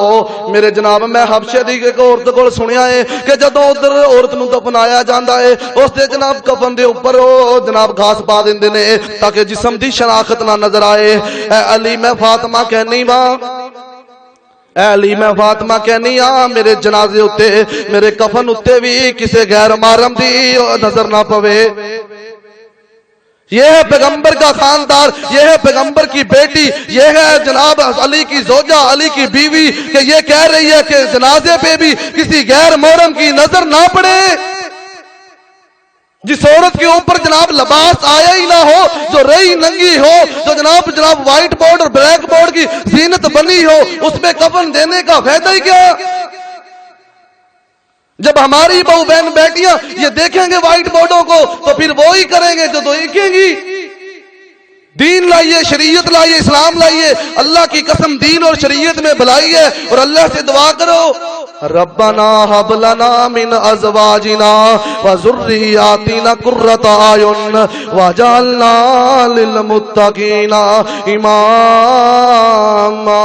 میرے جناب میں حبشے دی ایک عورت کول سنیا ہے کہ جدوں ادھر عورت نو دفنایا جاندا ہے اس دے جناب کفن دے اوپر جناب گھاس پا دیندے نے تاکہ جسم دی شناخت نہ نظر آئے اے علی میں فاطمہ کہنی وا اے علی میں فاطمہ کہنی ہاں میرے جنازے اتے میرے کفن اتے بھی کسے غیر محرم دی نظر نہ پوے یہ ہے پیغمبر کا خاندان یہ ہے پیغمبر کی بیٹی یہ ہے جناب علی کی زوجہ علی کی بیوی کہ یہ کہہ رہی ہے کہ جنازے پہ بھی کسی غیر محرم کی نظر نہ پڑے جس عورت کے اوپر جناب لباس آیا ہی نہ ہو جو رہی ننگی ہو جو جناب وائٹ بورڈ اور بلیک بورڈ کی زینت بنی ہو اس میں کفن دینے کا فائدہ ہی کیا جب ہماری بہو بہن بیٹیاں یہ دیکھیں گے وائٹ بورڈوں کو تو پھر وہی کریں گے جو دیکھیں گی دین لائیے شریعت لائیے اسلام لائیے اللہ کی قسم دین اور شریعت میں بلائیے اور اللہ سے دعا کرو ربنا هب لنا من ازواجنا وذرياتنا قرۃ اعین واجعلنا للمتقین اماما۔